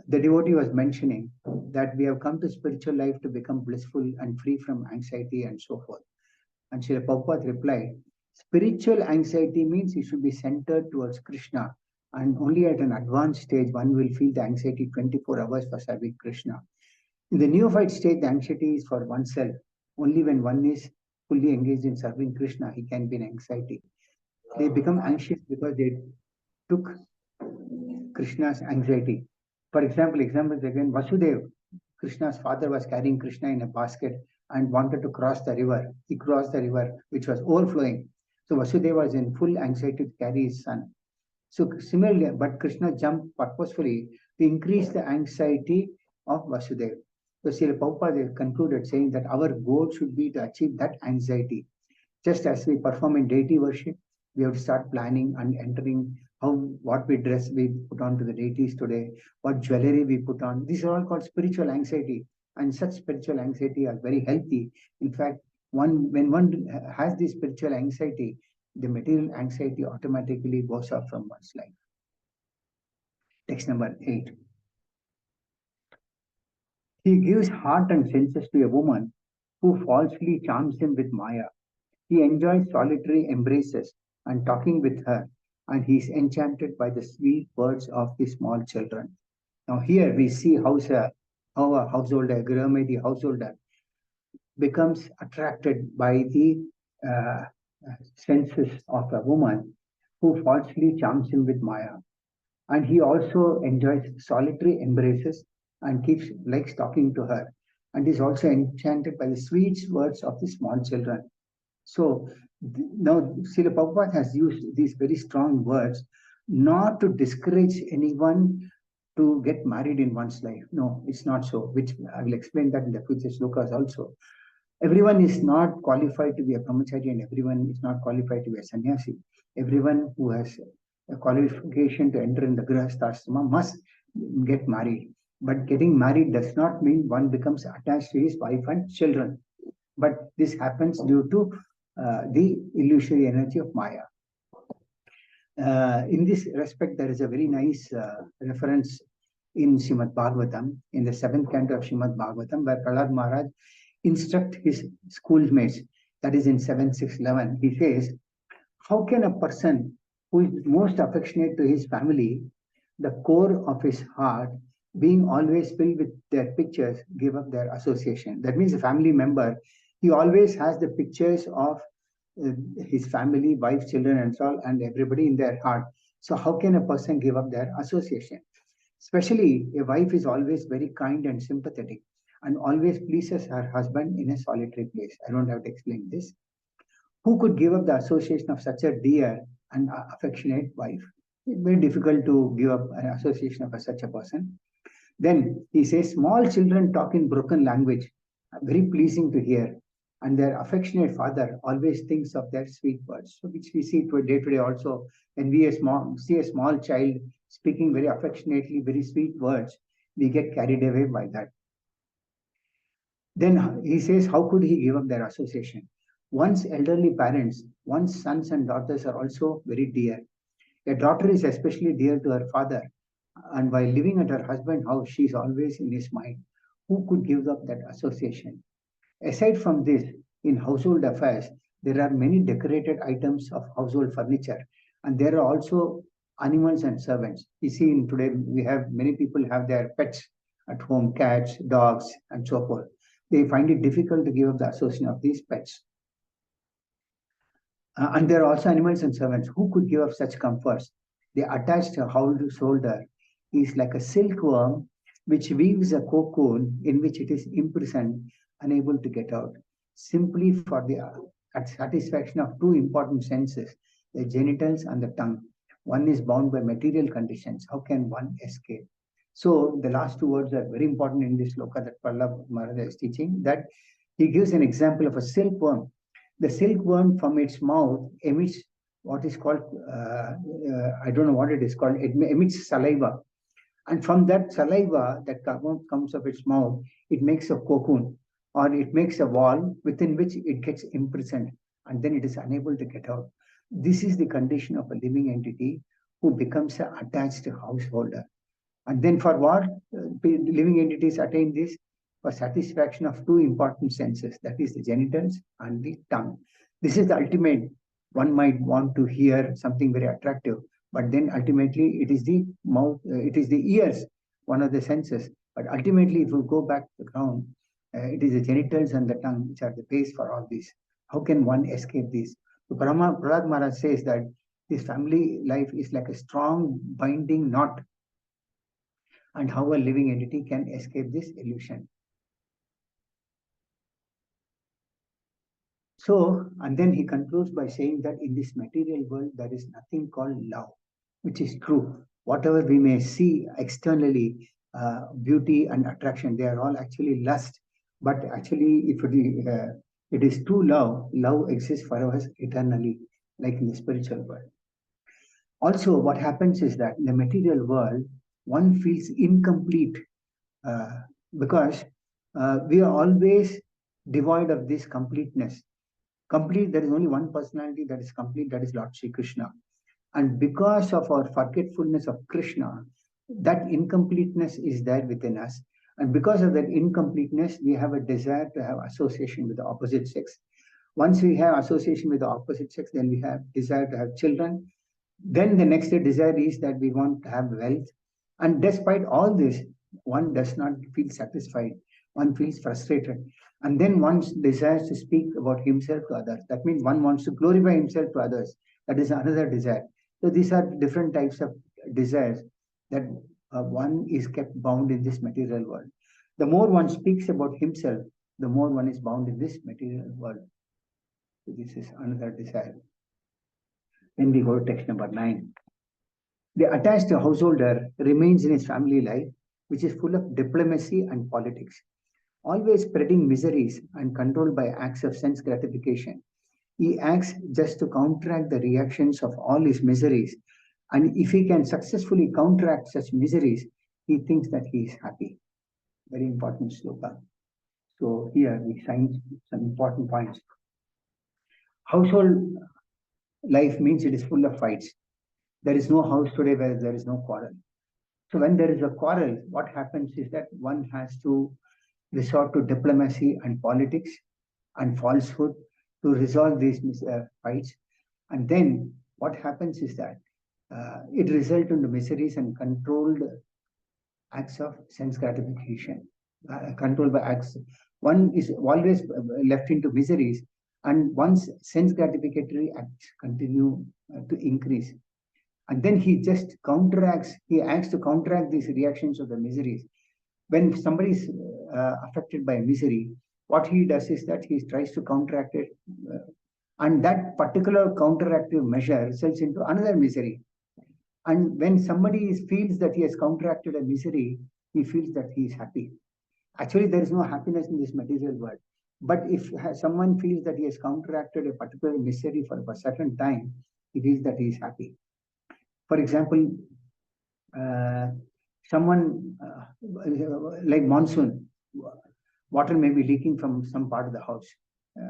the devotee was mentioning that we have come to spiritual life to become blissful and free from anxiety and so forth. And Srila Prabhupada replied, spiritual anxiety means it should be centered towards Krishna. And only at an advanced stage, one will feel the anxiety 24 hours for serving Krishna. In the neophyte stage, the anxiety is for oneself. Only when one is fully engaged in serving Krishna, he can be in anxiety. They become anxious because they took Krishna's anxiety. For example, again, Vasudev, Krishna's father was carrying Krishna in a basket and wanted to cross the river. He crossed the river, which was overflowing. So Vasudeva was in full anxiety to carry his son. So similarly, but Krishna jumped purposefully to increase the anxiety of Vasudeva. So Srila Prabhupada concluded saying that our goal should be to achieve that anxiety. Just as we perform in deity worship, we have to start planning and entering what we dress we put on to the deities today, what jewelry we put on. These are all called spiritual anxiety, and such spiritual anxiety are very healthy. In fact, when one has this spiritual anxiety, the material anxiety automatically goes off from one's life. Text number 8. He gives heart and senses to a woman who falsely charms him with Maya. He enjoys solitary embraces and talking with her, and he is enchanted by the sweet words of the small children. Now here we see how a householder, Gurumedi householder, becomes attracted by the uh, senses of a woman who falsely charms him with Maya. And he also enjoys solitary embraces and likes talking to her, and is also enchanted by the sweet words of the small children. So now Srila Prabhupada has used these very strong words not to discourage anyone to get married in one's life. No, it's not so, which I will explain that in the future slokas also. Everyone is not qualified to be a brahmachari and everyone is not qualified to be a sannyasi. Everyone who has a qualification to enter in the grihastha must get married. But getting married does not mean one becomes attached to his wife and children. But this happens due to the illusory energy of Maya. In this respect, there is a very nice reference in Srimad Bhagavatam, in the 7th canto of Srimad Bhagavatam, where Prahlad Maharaj instructs his schoolmates, that is in 7, 6, 11. He says, how can a person who is most affectionate to his family, the core of his heart, being always filled with their pictures, give up their association? That means a family member, he always has the pictures of his family, wife, children, and so on, and everybody in their heart. So how can a person give up their association? Especially a wife is always very kind and sympathetic and always pleases her husband in a solitary place. I don't have to explain this. Who could give up the association of such a dear and affectionate wife? It's very difficult to give up an association of such a person. Then he says, small children talk in broken language, very pleasing to hear. And their affectionate father always thinks of their sweet words. So which we see day to day also. When we see a small child speaking very affectionately, very sweet words, we get carried away by that. Then he says, how could he give up their association? One's elderly parents, one's sons and daughters are also very dear. A daughter is especially dear to her father. And while living at her husband's house, she is always in his mind. Who could give up that association? Aside from this, in household affairs, there are many decorated items of household furniture, and there are also animals and servants. You see, in today we have many people have their pets at home, cats, dogs, and so forth. They find it difficult to give up the association of these pets. And there are also animals and servants. Who could give up such comforts? The attached householder is like a silkworm which weaves a cocoon in which it is imprisoned, unable to get out, simply for the satisfaction of two important senses, the genitals and the tongue. One is bound by material conditions. How can one escape? So the last two words are very important in this sloka that Prahlad Maharaj is teaching, that he gives an example of a silkworm. The silkworm from its mouth emits what is called, I don't know what it is called, it emits saliva. And from that saliva that comes of its mouth, it makes a cocoon, or it makes a wall within which it gets imprisoned, and then it is unable to get out. This is the condition of a living entity who becomes an attached householder. And then for what living entities attain this? For satisfaction of two important senses, that is the genitals and the tongue. This is the ultimate. One might want to hear something very attractive, but then ultimately it is the mouth, it is the ears, one of the senses. But ultimately, if we go back to the ground, it is the genitals and the tongue which are the base for all this. How can one escape this? So Prahlad Maharaj says that this family life is like a strong binding knot, and how a living entity can escape this illusion. So, and then he concludes by saying that in this material world, there is nothing called love, which is true. Whatever we may see externally, beauty and attraction, they are all actually lust. But actually, if it is true love, love exists for us eternally, like in the spiritual world. Also, what happens is that in the material world, one feels incomplete uh, because we are always devoid of this completeness. Complete, there is only one personality that is complete, that is Lord Sri Krishna. And because of our forgetfulness of Krishna, that incompleteness is there within us. And because of that incompleteness, we have a desire to have association with the opposite sex. Once we have association with the opposite sex, then we have desire to have children. Then the next desire is that we want to have wealth. And despite all this, one does not feel satisfied. One feels frustrated. And then one desires to speak about himself to others. That means one wants to glorify himself to others. That is another desire. So these are different types of desires that one is kept bound in this material world. The more one speaks about himself, the more one is bound in this material world. So this is another desire. Then we go to text number 9. The attached householder remains in his family life, which is full of diplomacy and politics, always spreading miseries and controlled by acts of sense gratification. He acts just to counteract the reactions of all his miseries. And if he can successfully counteract such miseries, he thinks that he is happy. Very important sloka. So here we find some important points. Household life means it is full of fights. There is no house today where there is no quarrel. So when there is a quarrel, what happens is that one has to resort to diplomacy and politics and falsehood to resolve these fights. And then what happens is that it results in the miseries and controlled acts of sense gratification, controlled by acts. One is always left into miseries, and one's sense gratificatory acts continue to increase. And then he just counteracts, he acts to counteract these reactions of the miseries. When somebody is affected by misery, what he does is that he tries to counteract it, and that particular counteractive measure results into another misery. And when somebody feels that he has counteracted a misery, he feels that he is happy. Actually, there is no happiness in this material world. But if someone feels that he has counteracted a particular misery for a certain time, he feels that he is happy. For example, someone like monsoon, water may be leaking from some part of the house.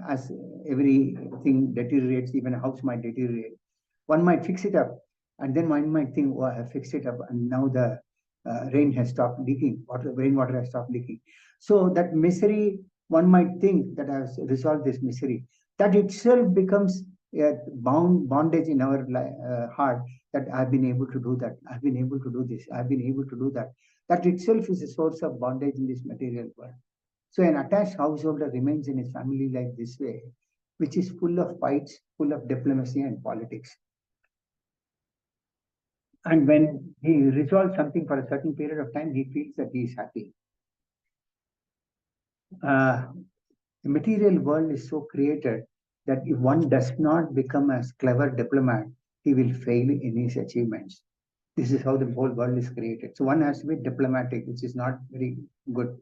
As everything deteriorates, even a house might deteriorate. One might fix it up, and then one might think, oh, I have fixed it up, and now the rain has stopped leaking, rainwater has stopped leaking. So that misery, one might think that I have resolved this misery. That itself becomes a bondage in our heart, that I've been able to do that, I've been able to do this, I've been able to do that. That itself is a source of bondage in this material world. So an attached householder remains in his family life this way, which is full of fights, full of diplomacy and politics. And when he resolves something for a certain period of time, he feels that he is happy. The material world is so created that if one does not become a clever diplomat, he will fail in his achievements. This is how the whole world is created. So one has to be diplomatic, which is not very good.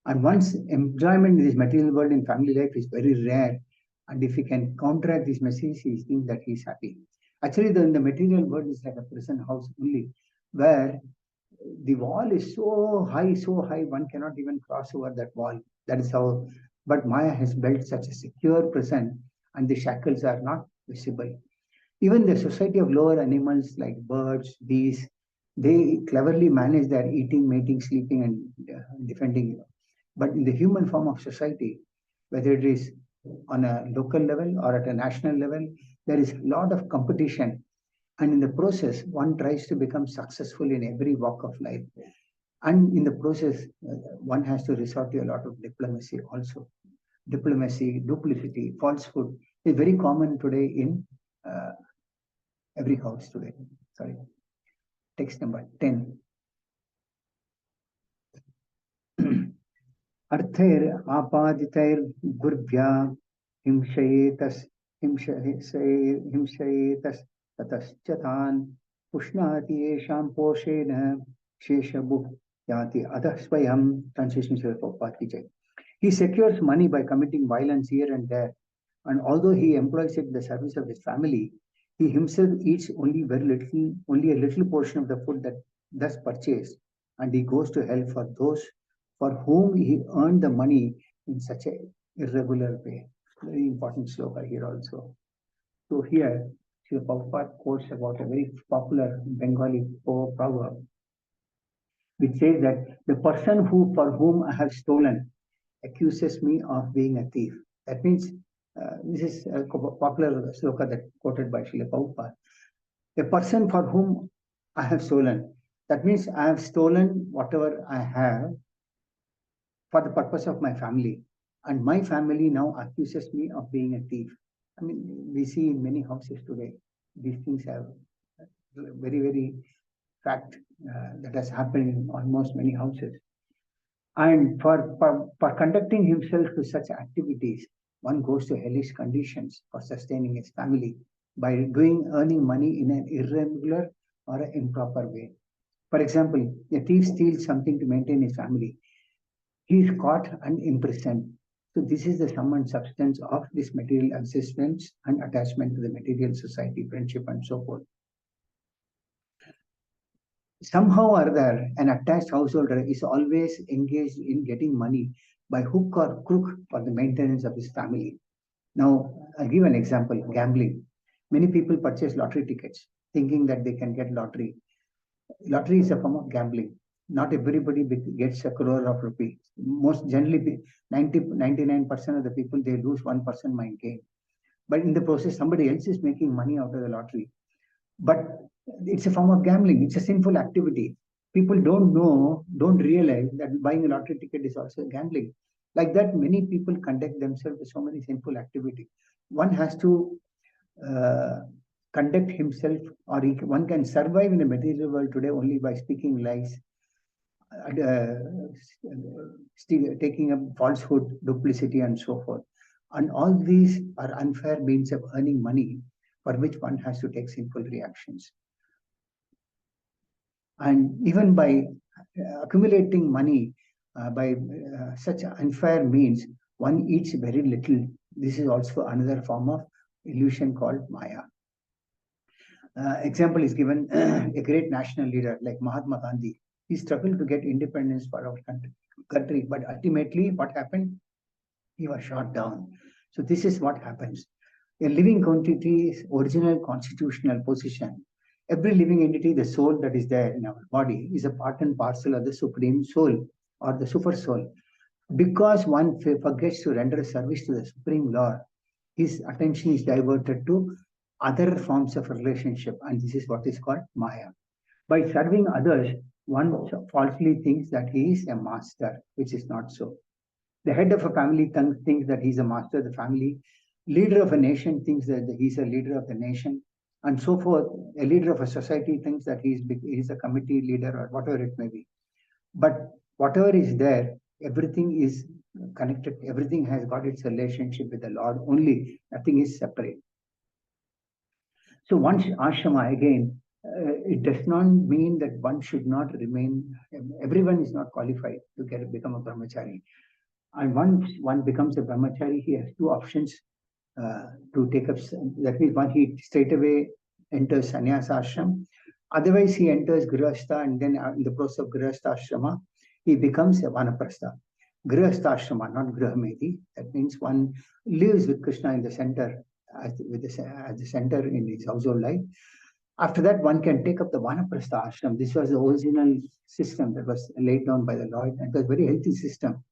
And one's enjoyment in this material world in family life is very rare. And if he can counteract these messages, he thinks that he is happy. Actually, in the material world is like a prison house only, where the wall is so high, one cannot even cross over that wall. That is how, but Maya has built such a secure prison, and the shackles are not visible. Even the society of lower animals like birds, bees, They cleverly manage their eating, mating, sleeping, and defending. But in the human form of society, whether it is on a local level or at a national level, there is a lot of competition. And in the process, one tries to become successful in every walk of life. And in the process, one has to resort to a lot of diplomacy also. Diplomacy, duplicity, falsehood is very common today in uh, every house today. Sorry. Text number 10. अर्थैर आपादितैर गुर्भ्या हिंसयेतस् हिंसयेतस् ततश्च तान् पुष्णाति येषां पोषेण शेषभुक् याति अधः स्वयं. Translation से Prabhupada की जय. He secures money by committing violence here and there, and although he employs it in the service of his family, he himself eats only a little portion of the food that thus purchased, and he goes to hell for those for whom he earned the money in such a irregular way. Very important sloka here also. So here, Srila Prabhupada quotes about a very popular Bengali proverb, which says that the person for whom I have stolen accuses me of being a thief. That means this is a popular sloka that quoted by Srila Prabhupada. A person for whom I have stolen, that means I have stolen whatever I have for the purpose of my family, and my family now accuses me of being a thief. I mean, we see in many houses today, these things have very, very fact that has happened in almost many houses. And for conducting himself to such activities, one goes to hellish conditions for sustaining his family by earning money in an irregular or an improper way. For example, a thief steals something to maintain his family. He is caught and imprisoned. So this is the sum and substance of this material existence and attachment to the material society, friendship, and so forth. Somehow or other, an attached householder is always engaged in getting money by hook or crook for the maintenance of his family. Now, I'll give an example, gambling. Many people purchase lottery tickets thinking that they can get lottery. Lottery is a form of gambling. Not everybody gets a crore of rupees. Most generally, 99% of the people, they lose, 1% might gain. But in the process, somebody else is making money out of the lottery. But it's a form of gambling. It's a sinful activity. People don't realize that buying a lottery ticket is also gambling. Like that, many people conduct themselves with so many sinful activities. One has to conduct himself, or one can survive in the material world today only by speaking lies, taking up falsehood, duplicity, and so forth. And all these are unfair means of earning money for which one has to take sinful reactions. And even by accumulating money by such unfair means, one eats very little. This is also another form of illusion called Maya. Example is given, a great national leader like Mahatma Gandhi. He struggled to get independence for our country, but ultimately what happened? He was shot down. So this is what happens. A living entity's original constitutional position. Every living entity, the soul that is there in our body, is a part and parcel of the supreme soul or the super soul. Because one forgets to render service to the supreme Lord, his attention is diverted to other forms of relationship, and this is what is called Maya. By serving others, one falsely thinks that he is a master, which is not so. The head of a family thinks that he's a master of the family. Leader of a nation thinks that he's a leader of the nation, and so forth. A leader of a society thinks that he's a committee leader or whatever it may be. But whatever is there, everything is connected. Everything has got its relationship with the Lord only. Nothing is separate. So one ashrama, again, it does not mean that one should not remain. Everyone is not qualified to become a brahmachari. And once one becomes a brahmachari, he has two options to take up. That means one, he straight away enters sannyasa ashram. Otherwise, he enters grihastha, and then in the process of grihastha ashrama, he becomes a vanaprastha. Grihastha ashrama, not grihameti. That means one lives with Krishna in the center, as the center in his household life. After that, one can take up the Vanaprastha ashram. This was the original system that was laid down by the Lord, and it was a very healthy system.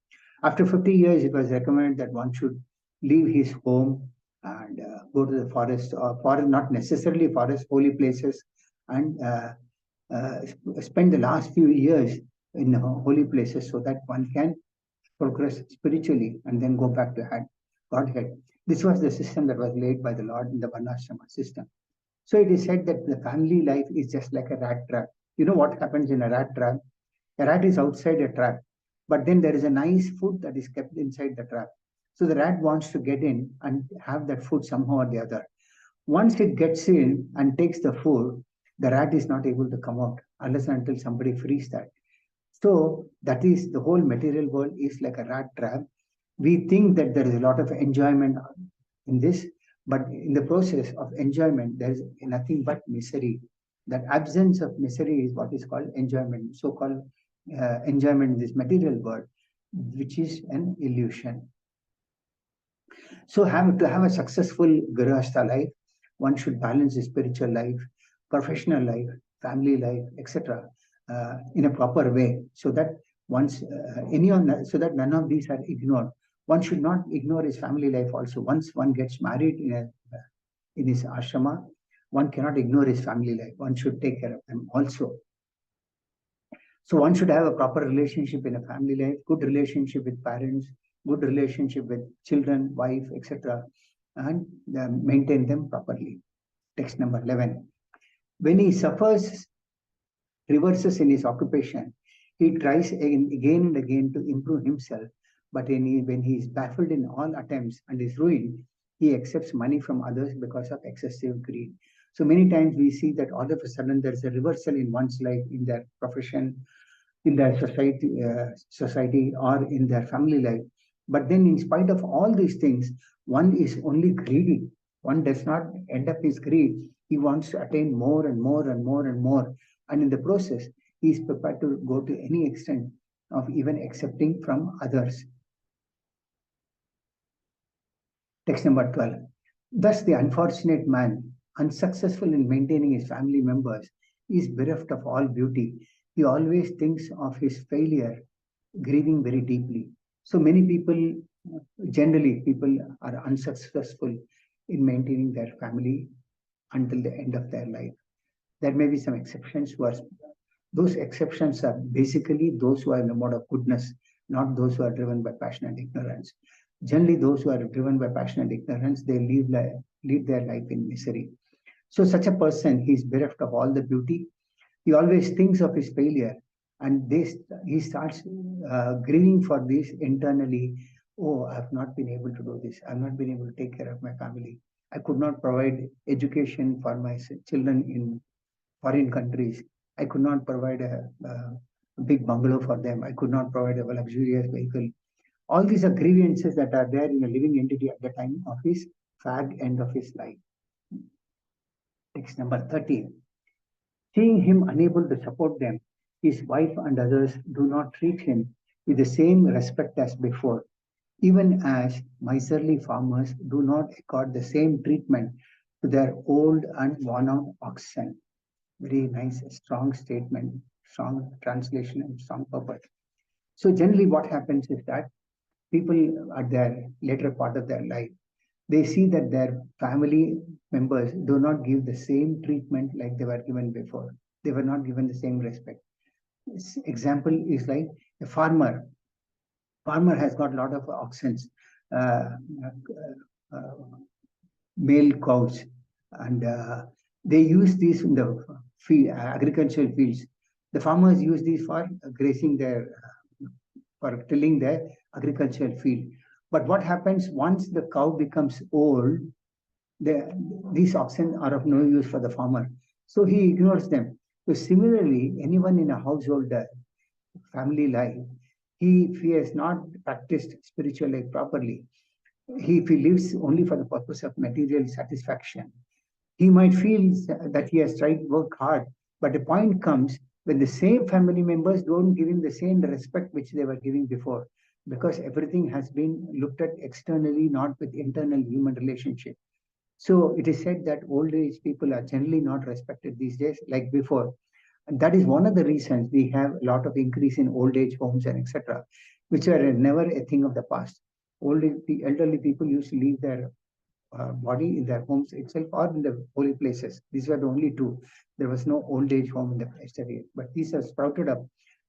After 50 years, it was recommended that one should leave his home and go to the forest, or forest, not necessarily forest, holy places, and spend the last few years in holy places so that one can progress spiritually and then go back to Godhead. This was the system that was laid by the Lord in the Varnashrama system. So it is said that the family life is just like a rat trap. You know what happens in a rat trap? A rat is outside a trap, but then there is a nice food that is kept inside the trap. So the rat wants to get in and have that food somehow or the other. Once it gets in and takes the food, the rat is not able to come out unless and until somebody frees that. So that is, the whole material world is like a rat trap. We think that there is a lot of enjoyment in this, but in the process of enjoyment, there is nothing but misery. That absence of misery is what is called enjoyment, so-called enjoyment in this material world, which is an illusion. So to have a successful Grihastha life, one should balance the spiritual life, professional life, family life, etc. In a proper way, so that so that none of these are ignored. One should not ignore his family life also. Once one gets married in his ashrama, one cannot ignore his family life. One should take care of them also. So one should have a proper relationship in a family life, good relationship with parents, good relationship with children, wife, etc., and maintain them properly. Text number 11. When he suffers reverses in his occupation, he tries again and again to improve himself. But when he is baffled in all attempts and is ruined, he accepts money from others because of excessive greed. So many times we see that all of a sudden there is a reversal in one's life, in their profession, in their society, or in their family life. But then, in spite of all these things, one is only greedy. One does not end up his greed. He wants to attain more and more and more and more. And in the process, he is prepared to go to any extent of even accepting from others. Text number 12. Thus, the unfortunate man, unsuccessful in maintaining his family members, is bereft of all beauty. He always thinks of his failure, grieving very deeply. So many people, generally, people are unsuccessful in maintaining their family until the end of their life. There may be some exceptions those exceptions are basically those who are in the mode of goodness, not those who are driven by passion and ignorance. Generally, those who are driven by passion and ignorance, they lead their life in misery. So such a person, he is bereft of all the beauty. He always thinks of his failure, and he starts grieving for this internally. Oh, I have not been able to do this. I have not been able to take care of my family. I could not provide education for my children in foreign countries. I could not provide a big bungalow for them. I could not provide a luxurious vehicle. All these are grievances that are there in a living entity at the time of his fag end of his life. Text number 13. Seeing him unable to support them, his wife and others do not treat him with the same respect as before, even as miserly farmers do not accord the same treatment to their old and worn-out oxen. Very nice, strong statement, strong translation, and strong purpose. So generally what happens is that people at their later part of their life, they see that their family members do not give the same treatment like they were given before. They were not given the same respect. This example is like a farmer. Farmer has got a lot of oxen, male cows, and they use these in the agricultural fields. The farmers use these for grazing for tilling their agricultural field. But what happens once the cow becomes old, these oxen are of no use for the farmer. So he ignores them. So similarly, anyone in a household family life, if he has not practiced spiritual life properly, if he lives only for the purpose of material satisfaction, he might feel that he has tried to work hard, but a point comes when the same family members don't give him the same respect which they were giving before, because everything has been looked at externally, not with internal human relationship. So it is said that old age people are generally not respected these days like before. And that is one of the reasons we have a lot of increase in old age homes and etc., which were never a thing of the past. The elderly people used to leave their body in their homes itself or in the holy places. These were the only two. There was no old age home in the yesterday, but these are sprouted up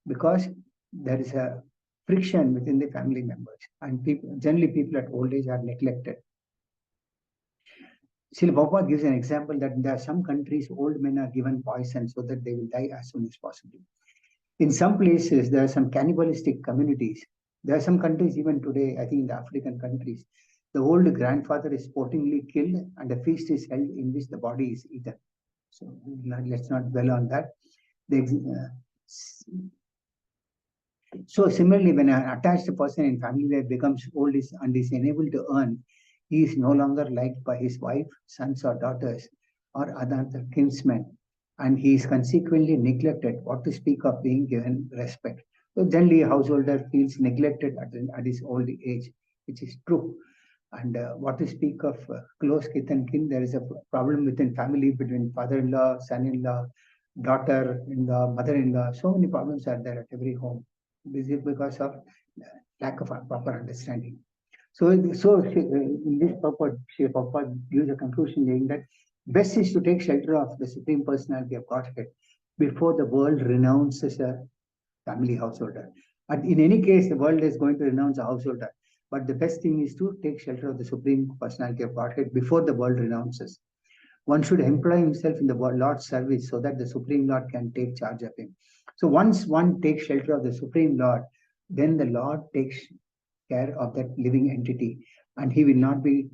because there is a friction within the family members, and generally people at old age are neglected. Srila Prabhupada gives an example that there are some countries old men are given poison so that they will die as soon as possible. In some places, there are some cannibalistic communities. There are some countries, even today, I think in the African countries, the old grandfather is sportingly killed and a feast is held in which the body is eaten. So let's not dwell on that. So similarly, when an attached person in family life becomes old and is unable to earn, he is no longer liked by his wife, sons or daughters, or other kinsmen, and he is consequently neglected, what to speak of being given respect. So generally, a householder feels neglected at his old age, which is true. And what to speak of close kith and kin, there is a problem within family between father-in-law, son-in-law, daughter-in-law, mother-in-law. So many problems are there at every home. This is because of lack of proper understanding. So in this purport, Sri Prabhupada gives a conclusion saying that best is to take shelter of the Supreme Personality of Godhead before the world renounces a family householder. And in any case, the world is going to renounce a householder. But the best thing is to take shelter of the Supreme Personality of Godhead before the world renounces. One should employ himself in the Lord's service so that the Supreme Lord can take charge of him. So once one takes shelter of the Supreme Lord, then the Lord takes care of that living entity and he will not be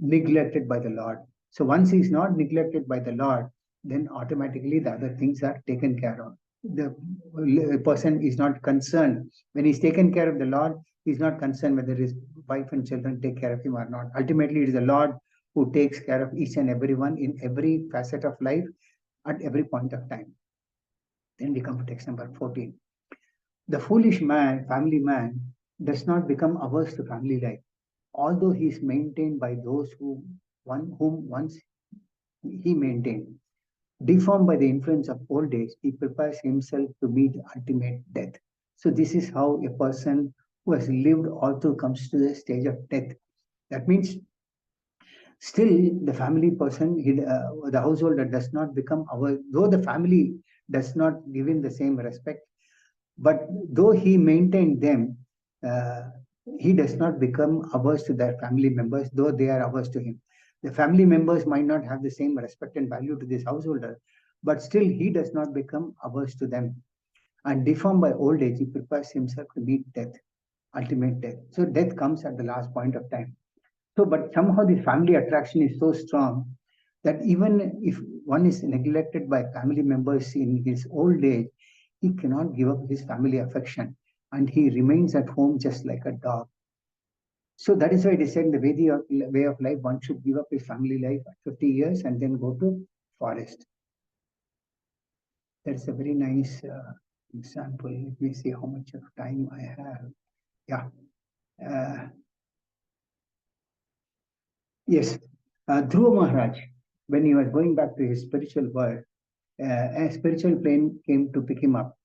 neglected by the Lord. So once he is not neglected by the Lord, then automatically the other things are taken care of. The person is not concerned. When he's taken care of the Lord, he's not concerned whether his wife and children take care of him or not. Ultimately, it is the Lord who takes care of each and everyone in every facet of life at every point of time. Then we come to text number 14. The foolish man, family man, does not become averse to family life, although he is maintained by those whom once he maintained. Deformed by the influence of old age, he prepares himself to meet ultimate death. So this is how a person who has lived all through comes to the stage of death. That means still the family person, the householder does not become our, though the family does not give him the same respect, but though he maintained them, he does not become averse to their family members, though they are averse to him. The family members might not have the same respect and value to this householder, but still he does not become averse to them. And deformed by old age, he prepares himself to meet death, ultimate death. So death comes at the last point of time. So, but somehow the family attraction is so strong that even if one is neglected by family members in his old age, he cannot give up his family affection and he remains at home just like a dog. So that is why it is said in the way of life, one should give up his family life at 50 years and then go to forest. That's a very nice example. Let me see how much of time I have. Yeah. Yes. Dhruva Maharaj, when he was going back to his spiritual world, a spiritual plane came to pick him up.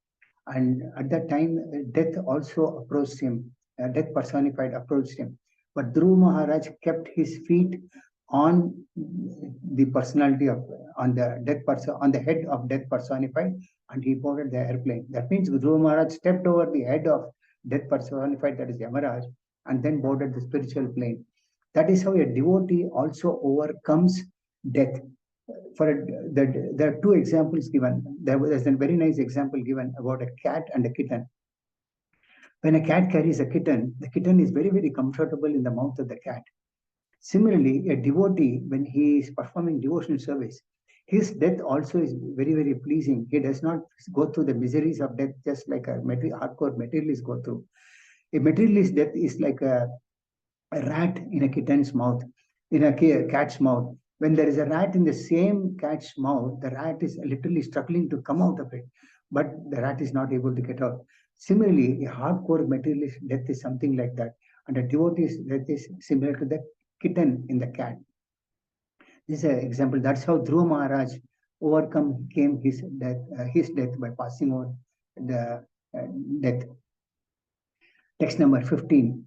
And at that time, death also approached him. Death personified approached him. But Dhruva Maharaj kept his feet on the personality of, on the head of death personified, and he boarded the airplane. That means Dhruva Maharaj stepped over the head of death personified, that is Yamaraj, and then boarded the spiritual plane. That is how a devotee also overcomes death. There are two examples given. There's a very nice example given about a cat and a kitten. When a cat carries a kitten, the kitten is very, very comfortable in the mouth of the cat. Similarly, a devotee, when he is performing devotional service, his death also is very, very pleasing. He does not go through the miseries of death just like a hardcore materialist go through. A materialist death is like a rat in a kitten's mouth, in a cat's mouth. When there is a rat in the same cat's mouth, the rat is literally struggling to come out of it, but the rat is not able to get out. Similarly, a hardcore materialist death is something like that, and a devotee's death is similar to the kitten in the cat. This is an example. That's how Dhruva Maharaj came his death by passing on the death. Text number 15.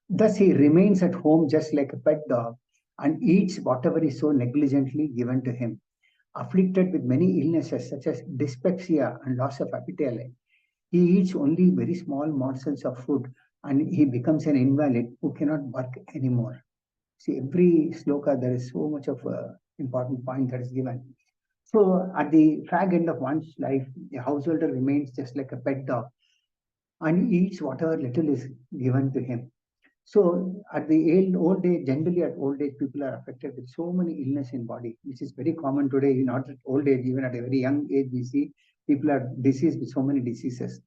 Thus he remains at home just like a pet dog and eats whatever is so negligently given to him. Afflicted with many illnesses such as dyspepsia and loss of appetite, he eats only very small morsels of food and he becomes an invalid who cannot work anymore. See, every sloka, there is so much of important point that is given. So at the fag end of one's life, the householder remains just like a pet dog and eats whatever little is given to him. So at the old age, generally at old age, people are affected with so many illness in body, which is very common today, not at old age, even at a very young age, we see people are diseased with so many diseases.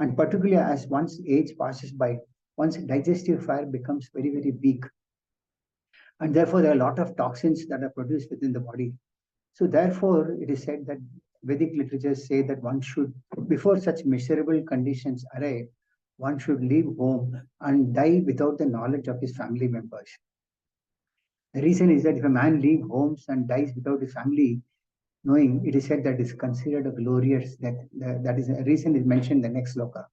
And particularly as one's age passes by, one's digestive fire becomes very, very weak. And therefore, there are a lot of toxins that are produced within the body. So therefore, it is said that Vedic literatures say that one should, before such miserable conditions arrive, one should leave home and die without the knowledge of his family members. The reason is that if a man leaves homes and dies without his family knowing, it is said that is considered a glorious death. That is a reason is mentioned in the next sloka.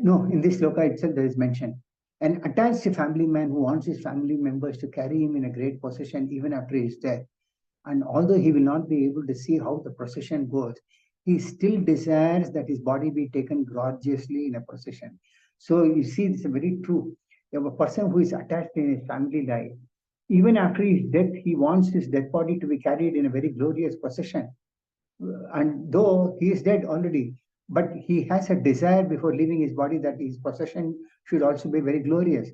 No, in this sloka itself there is mentioned. An attached family man who wants his family members to carry him in a great procession even after his death, and although he will not be able to see how the procession goes, he still desires that his body be taken gorgeously in a procession. So you see, this is very true. You have a person who is attached in his family life. Even after his death, he wants his dead body to be carried in a very glorious procession. And though he is dead already, but he has a desire before leaving his body that his procession should also be very glorious.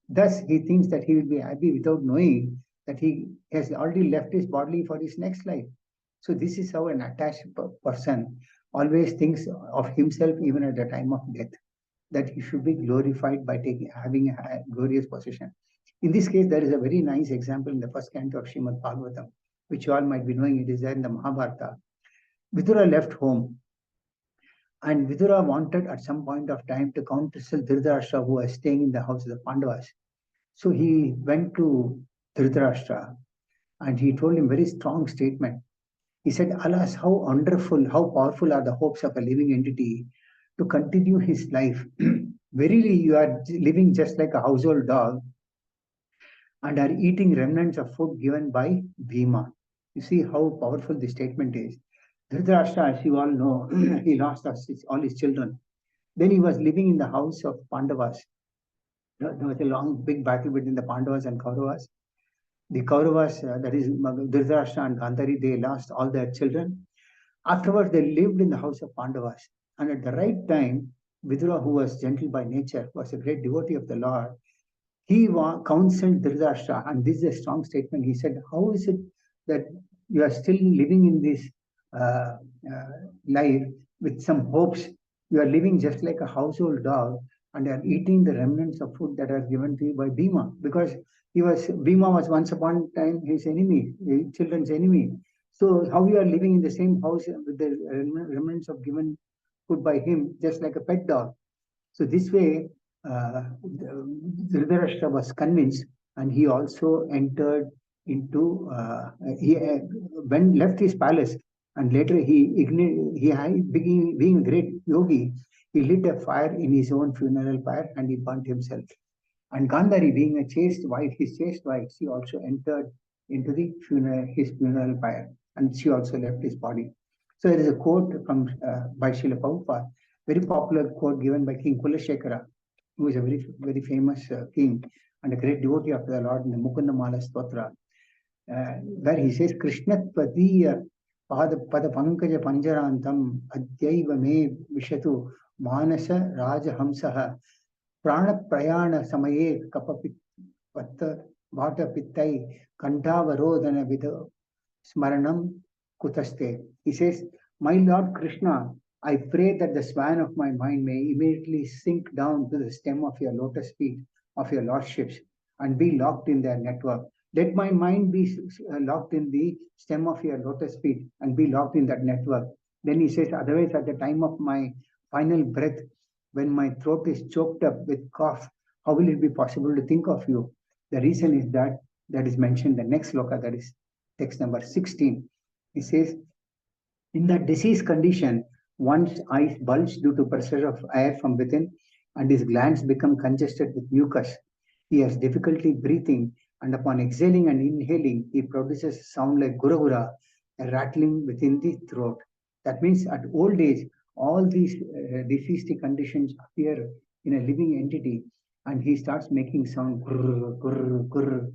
Thus, he thinks that he will be happy without knowing that he has already left his body for his next life. So this is how an attached person always thinks of himself even at the time of death, that he should be glorified by having a glorious possession. In this case, there is a very nice example in the first canto of Srimad Bhagavatam, which you all might be knowing. It is there in the Mahabharata. Vidura left home, and Vidura wanted at some point of time to counsel Dhritarashtra, who was staying in the house of the Pandavas. So he went to Dhritarashtra and he told him very strong statement. He said, alas, how wonderful, how powerful are the hopes of a living entity to continue his life. Verily, you are living just like a household dog and are eating remnants of food given by Bhima. You see how powerful this statement is. Dhritarashtra, as you all know, he lost all his children. Then he was living in the house of Pandavas. There was a long, big battle between the Pandavas and Kauravas. The Kauravas, that is Dhritarashtra and Gandhari, they lost all their children. Afterwards, they lived in the house of Pandavas. And at the right time, Vidura, who was gentle by nature, was a great devotee of the Lord, he counseled Dhritarashtra, and this is a strong statement. He said, how is it that you are still living in this life with some hopes? You are living just like a household dog and are eating the remnants of food that are given to you by Bhima, because Bhima was once upon a time his enemy, his children's enemy. So how you are living in the same house with the remnants of given food by him, just like a pet dog. So this way, Dhritarashtra was convinced, and he also entered into, left his palace, and later being a great yogi, he lit a fire in his own funeral pyre and he burnt himself. And Gandhari, being a chaste wife, his chaste wife, she also entered into his funeral pyre, and she also left his body. So there is a quote from by Srila Prabhupada, very popular quote given by King Kulashekara, who is a very, very famous king and a great devotee of the Lord in the Mukundamala Stotra, where he says, Krishnatpadiya pada pankaja panjarantam adyaiva me vishatu manasa rajahamsaha prana prayana samaye kapapitta vata pittai kantavarodhana vidha smaranam kutaste. He says, my Lord Krishna, I pray that the swan of my mind may immediately sink down to the stem of your lotus feet of your lordships and be locked in their network. Let my mind be locked in the stem of your lotus feet and be locked in that network. Then he says, otherwise at the time of my final breath, when my throat is choked up with cough, how will it be possible to think of you? The reason is that that is mentioned, the next sloka, that is text number 16. It says, in that disease condition, one's eyes bulge due to pressure of air from within, and his glands become congested with mucus. He has difficulty breathing, and upon exhaling and inhaling, he produces a sound like gura gura, a rattling within the throat. That means at old age, all these diseased conditions appear in a living entity, and he starts making sound gurr, gurr, gurr,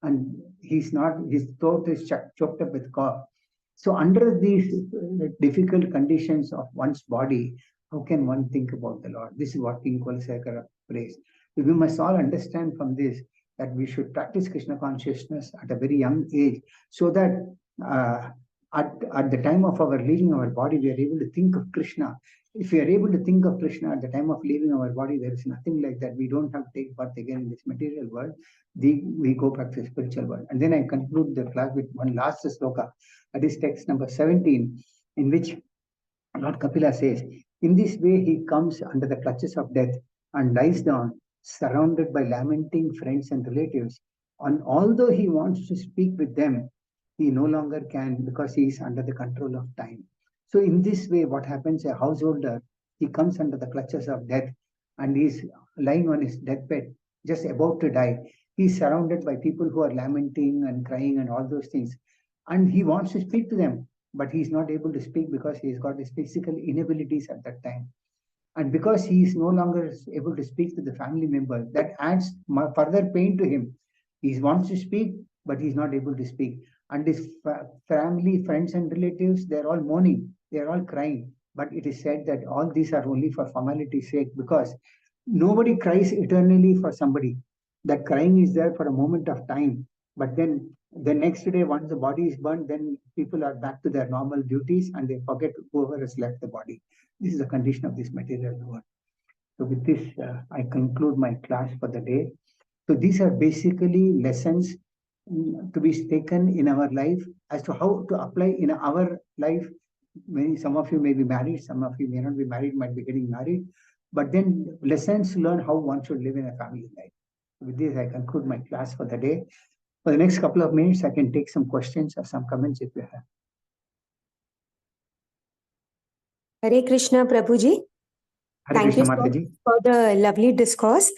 and his throat is choked up with cough. So under these difficult conditions of one's body, how can one think about the Lord? This is what King Kulasekara prays. We must all understand from this that we should practice Krishna consciousness at a very young age, so that at the time of our leaving our body, we are able to think of Krishna. If we are able to think of Krishna at the time of leaving our body, there is nothing like that. We don't have to take birth again in this material world. We go back to the spiritual world. And then I conclude the class with one last sloka. That is text number 17, in which Lord Kapila says, in this way he comes under the clutches of death and lies down, surrounded by lamenting friends and relatives. And although he wants to speak with them, he no longer can, because he is under the control of time. So in this way, what happens, a householder, he comes under the clutches of death and he is lying on his deathbed, just about to die. He is surrounded by people who are lamenting and crying and all those things. And he wants to speak to them, but he is not able to speak because he has got his physical inabilities at that time. And because he is no longer able to speak to the family members, that adds further pain to him. He wants to speak, but he is not able to speak. And his family, friends and relatives, they are all mourning, they are all crying. But it is said that all these are only for formality's sake, because nobody cries eternally for somebody. That crying is there for a moment of time. But then the next day, once the body is burned, then people are back to their normal duties and they forget whoever has left the body. This is the condition of this material world. So with this, I conclude my class for the day. So these are basically lessons to be taken in our life as to how to apply in our life. Some of you may be married, some of you may not be married, might be getting married. But then lessons to learn how one should live in a family life. With this, I conclude my class for the day. For the next couple of minutes, I can take some questions or some comments if you have. Hare Krishna, Prabhuji. Thank you so much for the lovely discourse.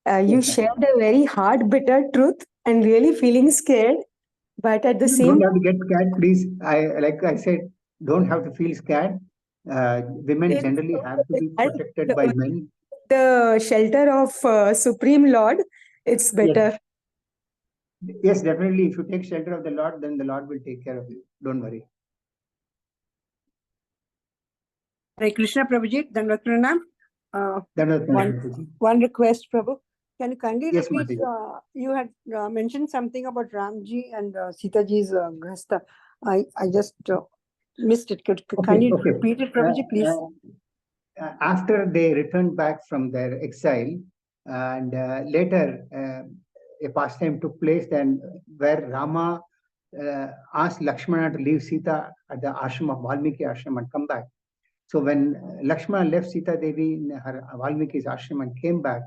You shared a very hard, bitter truth and really feeling scared. But at the same time, don't have to get scared, please. Like I said, don't have to feel scared. Women generally have to be protected by men. The shelter of Supreme Lord, it's better. Yes, definitely. If you take shelter of the Lord, then the Lord will take care of you. Don't worry. Hare Krishna, Prabhuji. Dandavat Pranam. One request, Prabhu. Can you kindly repeat? You had mentioned something about Ramji and Sita Ji's grasta. I just missed it. Can you repeat it, Prabhuji, please? After they returned back from their exile, and later a pastime took place, then where Rama asked Lakshmana to leave Sita at the ashram of Valmiki ashram and come back. So when Lakshmana left Sita Devi in her Valmiki's ashram and came back,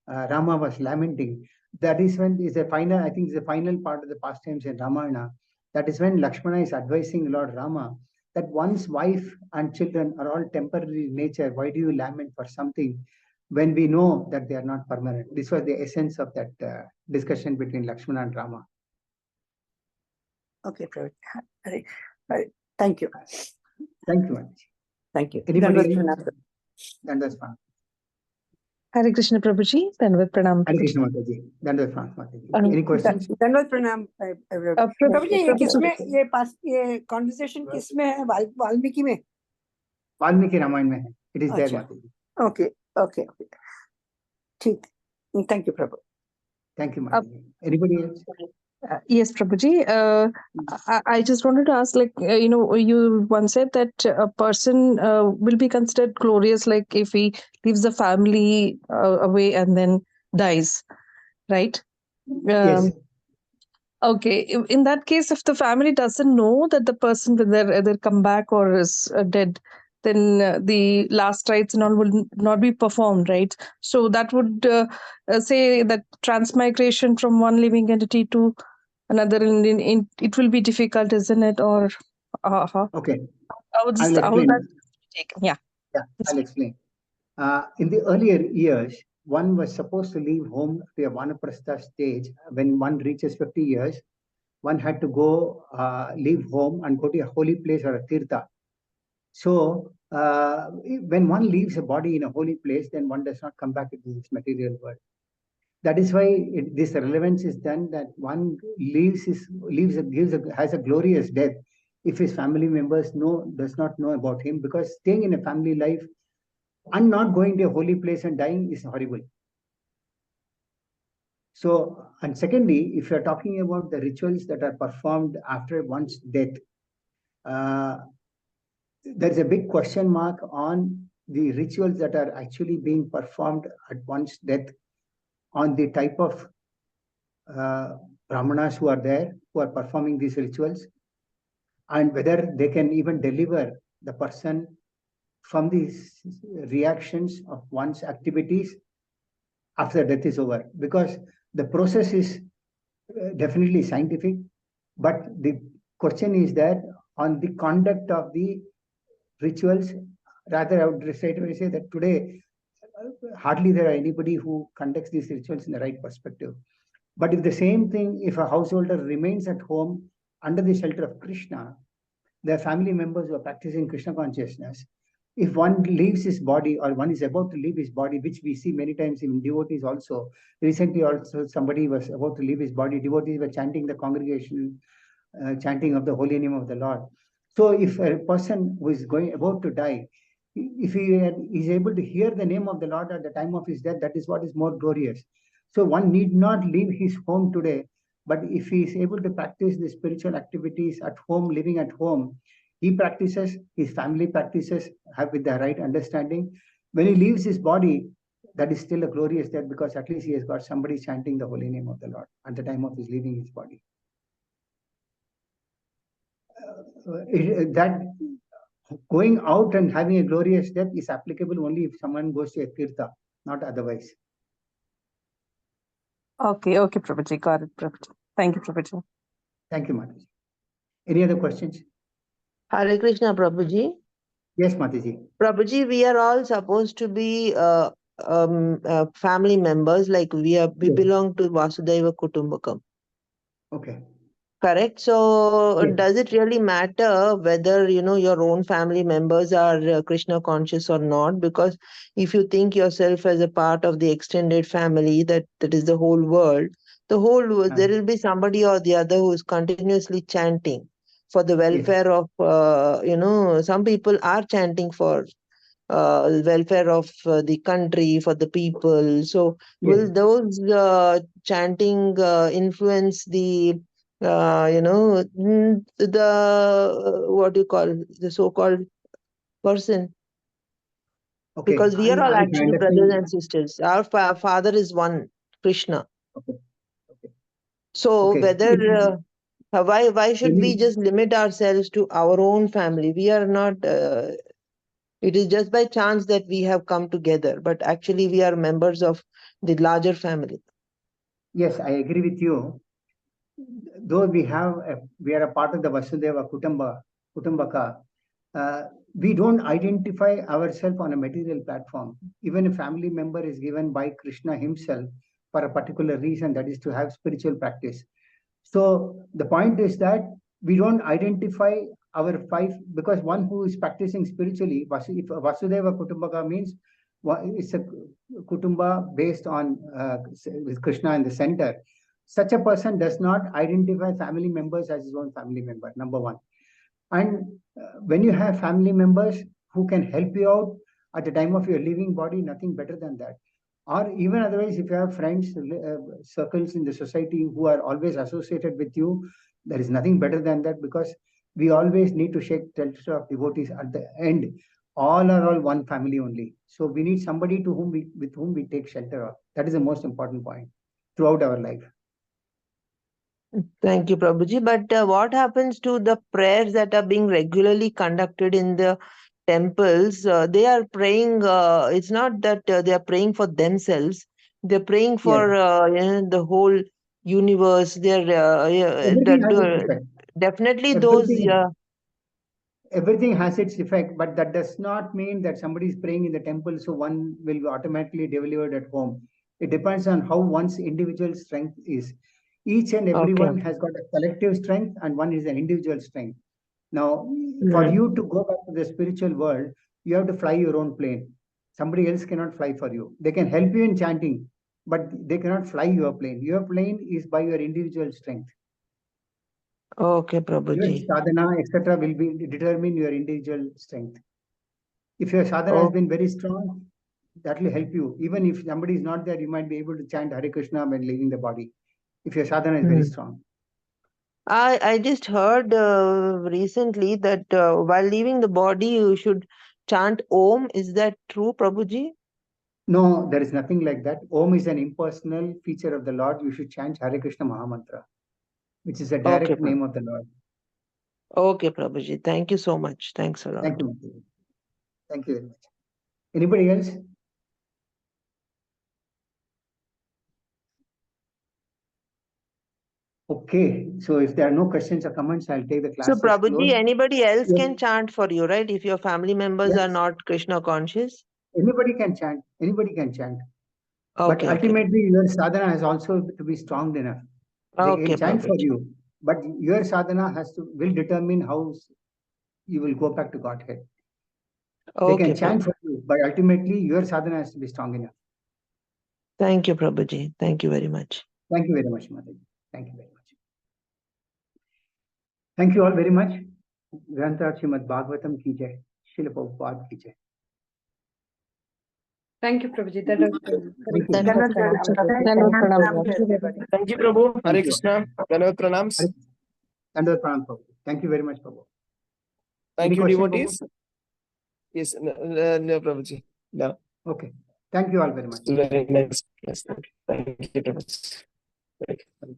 Rama was lamenting. That is when is the final, I think is the final part of the pastimes in Ramayana. That is when Lakshmana is advising Lord Rama that one's wife and children are all temporary in nature. Why do you lament for something when we know that they are not permanent? This was the essence of that discussion between Lakshmana and Rama. Okay, Prabhu. Thank you. Thank you, Mataji. Thank you. Anybody else? That's fine. Hare Krishna, Prabhuji. Dandavat Pranam. Hare Krishna, Mataji. Dandavat Pranam, Mataji. Any questions? Dandavat Pranam. Prabhuji, ये conversation किसमें है? वाल्मीकि में? वाल्मीकि रामायण में है. It is there, Mataji. Okay. ठीक. Thank you, Prabhu. Thank you, Mataji. Anybody else? Yes, Prabhuji. I just wanted to ask, you once said that a person will be considered glorious, like if he leaves the family away and then dies, right? Yes. Okay. In that case, if the family doesn't know that the person will either come back or is dead, then the last rites and all will not be performed, right? So that would say that transmigration from one living entity to another Indian, it will be difficult, isn't it? Or Okay, how I'll how explain. that taken? Yeah. Yeah, I'll explain. In the earlier years, one was supposed to leave home to a vanaprastha stage. When one reaches 50 years, one had to go leave home and go to a holy place or a tirtha. So when one leaves a body in a holy place, then one does not come back into this material world. That is why this relevance is done, that one has a glorious death if his family members does not know about him, because staying in a family life and not going to a holy place and dying is horrible. So, and secondly, if you're talking about the rituals that are performed after one's death, there's a big question mark on the rituals that are actually being performed at one's death, on the type of brahmanas who are there, who are performing these rituals, and whether they can even deliver the person from these reactions of one's activities after death is over. Because the process is definitely scientific, but the question is that on the conduct of the rituals. Rather, I would straight away say that today hardly there are anybody who conducts these rituals in the right perspective. But if the same thing, if a householder remains at home under the shelter of Krishna, their family members who are practicing Krishna consciousness, if one leaves his body or one is about to leave his body, which we see many times in devotees also. Recently also somebody was about to leave his body, devotees were chanting the congregation, chanting of the holy name of the Lord. So if a person who is about to die, if he is able to hear the name of the Lord at the time of his death, that is what is more glorious. So one need not leave his home today, but if he is able to practice the spiritual activities at home, living at home, he practices, his family practices, have with the right understanding. When he leaves his body, that is still a glorious death, because at least he has got somebody chanting the holy name of the Lord at the time of his leaving his body. That going out and having a glorious death is applicable only if someone goes to a tirtha, not otherwise. Okay, Prabhuji, got it, Prabhuji. Thank you, Prabhuji. Thank you, Mataji. Any other questions? Hare Krishna, Prabhuji. Yes, Mataji. Prabhuji, we are all supposed to be family members, like we belong to Vasudhaiva Kutumbakam. Okay. Correct. So Yes. does it really matter whether, your own family members are Krishna conscious or not? Because if you think yourself as a part of the extended family, that is the whole world, there will be somebody or the other who is continuously chanting for the welfare of, some people are chanting for welfare of the country, for the people. So will those chanting influence the what do you call the so-called person? Okay. Because we are all I actually brothers and sisters. Our father is one, Krishna. Okay. So whether why should we Any- just limit ourselves to our own family? We are not. It is just by chance that we have come together, but actually we are members of the larger family. Yes, I agree with you. Though we are a part of the Vasudeva Kutumbaka, we don't identify ourselves on a material platform. Even a family member is given by Krishna himself for a particular reason, that is to have spiritual practice. So the point is that we don't identify our five, because one who is practicing spiritually, if Vasudeva Kutumbaka means it's a kutumba based on with Krishna in the center. Such a person does not identify family members as his own family member, number one. And when you have family members who can help you out at the time of your leaving body, nothing better than that. Or even otherwise, if you have friends, circles in the society who are always associated with you, there is nothing better than that, because we always need to shake shelter of devotees at the end. All are all one family only. So we need somebody with whom we take shelter of. That is the most important point throughout our life. Thank you, Prabhuji. But what happens to the prayers that are being regularly conducted in the temples? They are praying, it's not that they are praying for themselves. They're praying for the whole universe, their Everything has its effect. definitely those. Everything has its effect, but that does not mean that somebody is praying in the temple, so one will be automatically delivered at home. It depends on how one's individual strength is. Each and everyone has got a collective strength, and one is an individual strength. Now, for you to go back to the spiritual world, you have to fly your own plane. Somebody else cannot fly for you. They can help you in chanting, but they cannot fly your plane. Your plane is by your individual strength. Okay, Your Prabhuji. sadhana, etc., will be determine your individual strength. If your sadhana has been very strong, that will help you. Even if somebody is not there, you might be able to chant Hare Krishna when leaving the body. If your sadhana is very strong. I just heard recently that while leaving the body, you should chant Om. Is that true, Prabhuji? No, there is nothing like that. Om is an impersonal feature of the Lord. You should chant Hare Krishna Mahamantra, which is a direct name of the Lord. Okay, Prabhuji. Thank you so much. Thanks a lot. Thank you. Thank you very much. Anybody else? Okay, so if there are no questions or comments, I'll take the class. So, as Prabhuji, closed. anybody else Yes. can chant for you, right? If your family members Yes. are not Krishna conscious? Anybody can chant. Anybody can chant. Okay, But ultimately, your sadhana has also to be strong enough. They can chant for you, but your sadhana will determine how you will go back to Godhead. They can chant for you, but ultimately your sadhana has to be strong enough. Thank you, Prabhuji. Thank you very much. Thank you very much, Mataji. Thank you very much. Thank you all very much. Grantha Srimad Bhagavatam ki jai. Srila Prabhupada ki jai. Thank you, Prabhuji. That was Thank you, Prabhu. Hare Krishna. Dandavat pranams. Dandavat pranam, Prabhu. Thank you very much, Prabhu. Thank Any you, question, devotees. Prabhu? Yes, no, Prabhuji. No. Okay. Thank you all very much. Very nice. Yes, thank you, Prabhuji. Thank you.